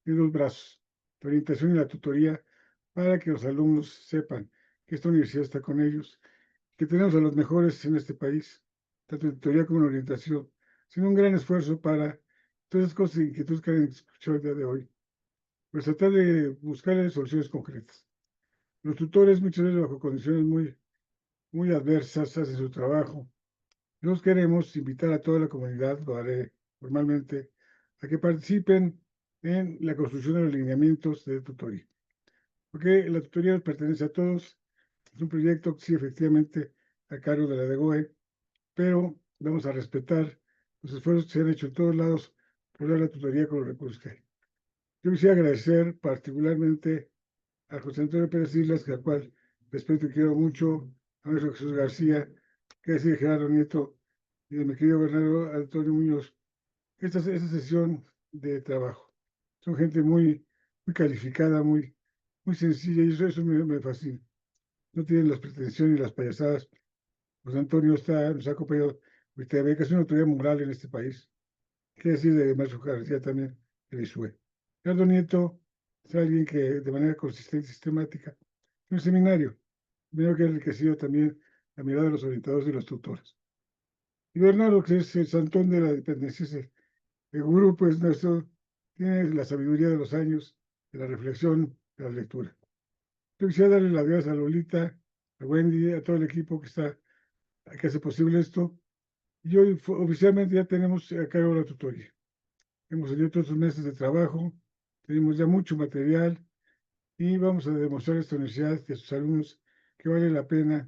Speaker 9: tiene dos brazos, la orientación y la tutoría, para que los alumnos sepan que esta universidad está con ellos, que tenemos a los mejores en este país, tanto en tutoría como en orientación, haciendo un gran esfuerzo para todas esas cosas y inquietudes que han escuchado el día de hoy, pues tratar de buscar soluciones concretas. Los tutores muchas veces bajo condiciones muy adversas hacen su trabajo. Nos queremos invitar a toda la comunidad, lo haré formalmente, a que participen en la construcción de los lineamientos de tutoría. Porque la tutoría nos pertenece a todos. Es un proyecto que sí, efectivamente, a cargo de la DGOE, pero vamos a respetar los esfuerzos que se han hecho en todos lados por dar la tutoría con los recursos que hay. Yo quisiera agradecer particularmente a José Antonio Pérez Islas, al cual respeto y quiero mucho, a nuestro Jesús García, que es de Gerardo Nieto, y de mi querido Bernardo Antonio Muñoz, esta sesión de trabajo. Son gente muy calificada, muy sencilla, y eso me fascina. No tienen las pretensiones y las payasadas. José Antonio nos ha acompañado, que es una autoridad moral en este país. Qué decir de Maestro García también, de Isue. Gerardo Nieto es alguien que de manera consistente y sistemática, en un seminario que ha enriquecido también la mirada de los orientadores y los tutores. Y Bernardo, que es el santón de la dependencia, el gurú, pues nuestro, tiene la sabiduría de los años, de la reflexión, de la lectura. Yo quisiera darle las gracias a Lolita, a Wendy, a todo el equipo que hace posible esto. Y hoy oficialmente ya tenemos a cargo la tutoría. Hemos tenido todos los meses de trabajo, tenemos ya mucho material y vamos a demostrar a esta universidad y a sus alumnos que vale la pena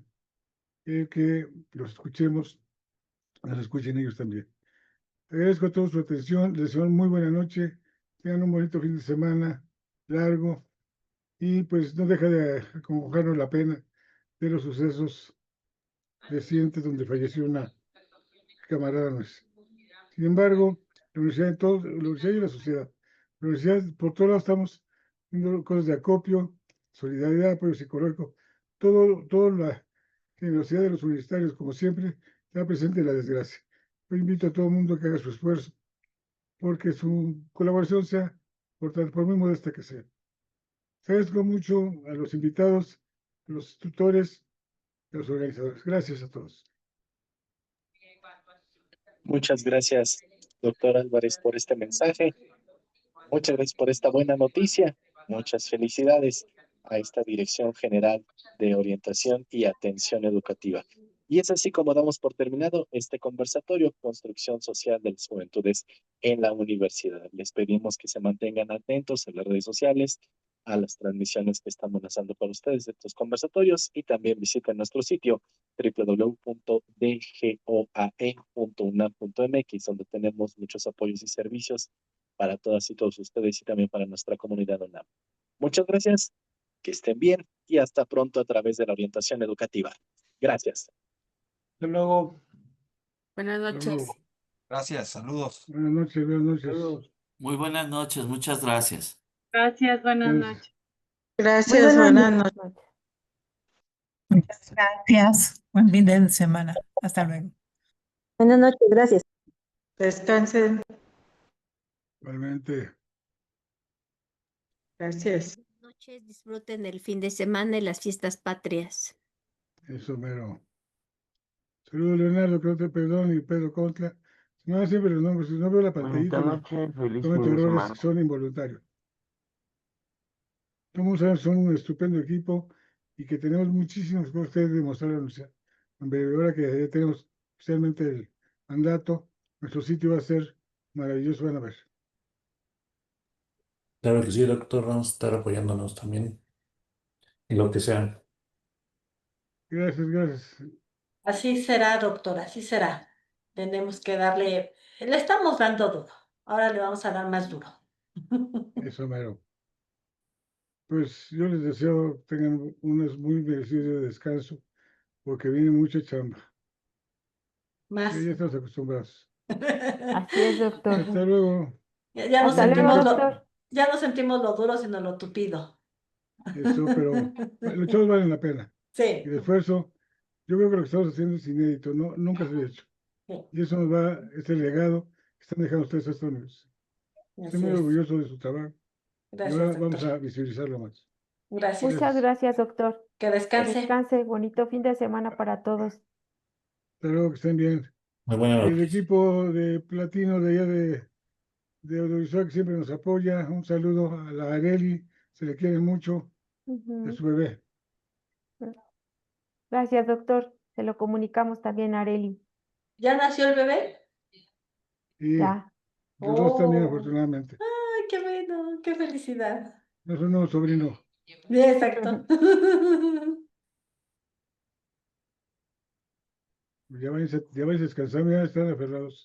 Speaker 9: que los escuchemos, los escuchen ellos también. Agradezco a todos su atención, les deseo muy buena noche, tengan un bonito fin de semana largo y pues no deja de acongojarnos la pena de los sucesos recientes donde falleció una camarada nuestra. Sin embargo, la universidad, la universidad y la sociedad, la universidad por todos lados estamos viendo cosas de acopio, solidaridad, apoyo psicológico, todo la generosidad de los universitarios, como siempre, está presente en la desgracia. Yo invito a todo el mundo a que haga su esfuerzo, porque su colaboración sea importante, por muy modesta que sea. Agradezco mucho a los invitados, a los tutores, a los organizadores. Gracias a todos.
Speaker 8: Muchas gracias, doctor Álvarez, por este mensaje. Muchas gracias por esta buena noticia. Muchas felicidades a esta Dirección General de Orientación y Atención Educativa. Y es así como damos por terminado este conversatorio, Construcción Social de las Juventudes en la Universidad. Les pedimos que se mantengan atentos en las redes sociales, a las transmisiones que estamos lanzando para ustedes de estos conversatorios y también visiten nuestro sitio www.dgoae.unam.mx, donde tenemos muchos apoyos y servicios para todas y todos ustedes y también para nuestra comunidad UNAM. Muchas gracias, que estén bien y hasta pronto a través de la orientación educativa. Gracias.
Speaker 4: Hasta luego.
Speaker 10: Buenas noches.
Speaker 3: Gracias, saludos.
Speaker 9: Buenas noches, buenas noches.
Speaker 4: Saludos.
Speaker 10: Muy buenas noches, muchas gracias.
Speaker 11: Gracias, buenas noches.
Speaker 12: Gracias, buenas noches.
Speaker 13: Muchas gracias. Buen fin de semana. Hasta luego.
Speaker 12: Buenas noches, gracias.
Speaker 11: Descansen.
Speaker 9: Igualmente.
Speaker 11: Gracias.
Speaker 14: noches, disfruten el fin de semana y las fiestas patrias.
Speaker 9: Eso mero. Saludos, Leonardo, que no te perdone, y Pedro Contra. No, siempre los nombres, si no veo la pantallita,
Speaker 15: Bonita
Speaker 9: no.
Speaker 15: noche, feliz
Speaker 9: Cometo
Speaker 15: fin de
Speaker 9: errores
Speaker 15: semana.
Speaker 9: que son involuntarios. Como saben, son un estupendo equipo y que tenemos muchísimas cosas que demostrar a nuestra. Ahora que ya tenemos oficialmente el mandato, nuestro sitio va a ser maravilloso, van a ver.
Speaker 16: Claro que sí, doctor, vamos a estar apoyándonos también en lo que sea.
Speaker 9: Gracias, gracias.
Speaker 1: Así será, doctor, así será. Tenemos que darle, le estamos dando duro. Ahora le vamos a dar más duro.
Speaker 9: Eso mero. Pues yo les deseo tengan unos muy merecidos días de descanso, porque viene mucha chamba.
Speaker 1: Más.
Speaker 9: Ya estamos acostumbrados.
Speaker 17: Así es, doctor.
Speaker 9: Hasta luego.
Speaker 1: Ya no
Speaker 17: Hasta luego,
Speaker 1: sentimos
Speaker 17: doctor.
Speaker 1: ya no sentimos lo duro, sino lo tupido.
Speaker 9: Eso, pero los shows valen la pena.
Speaker 1: Sí.
Speaker 9: Y el esfuerzo, yo creo que lo que estamos haciendo es inédito, no, nunca se había hecho.
Speaker 1: Sí.
Speaker 9: Y eso nos va, este legado que están dejando ustedes a esta universidad. Estoy
Speaker 1: Así
Speaker 9: muy
Speaker 1: es.
Speaker 9: orgulloso de su trabajo. Y
Speaker 1: Gracias,
Speaker 9: ahora vamos
Speaker 1: doctor.
Speaker 9: a visibilizarlo más.
Speaker 1: Gracias.
Speaker 17: Muchas gracias, doctor.
Speaker 1: Que
Speaker 17: Que
Speaker 1: descanse.
Speaker 17: descanse. Bonito fin de semana para todos.
Speaker 9: Hasta luego, que estén bien.
Speaker 16: Muy buenas
Speaker 9: Y el
Speaker 16: noches.
Speaker 9: equipo de Platino de allá de audiovisual que siempre nos apoya, un saludo a la Areli, se le quiere mucho, a
Speaker 17: Ujú.
Speaker 9: su bebé.
Speaker 17: Gracias, doctor. Se lo comunicamos también a Areli.
Speaker 1: ¿Ya nació el bebé?
Speaker 9: Y
Speaker 17: Ya.
Speaker 9: los dos también,
Speaker 1: Oh.
Speaker 9: afortunadamente.
Speaker 1: Ay, qué bueno, qué felicidad.
Speaker 9: No es un nuevo sobrino.
Speaker 1: Sí, exacto.
Speaker 9: Ya vais a descansar, ya están aferrados.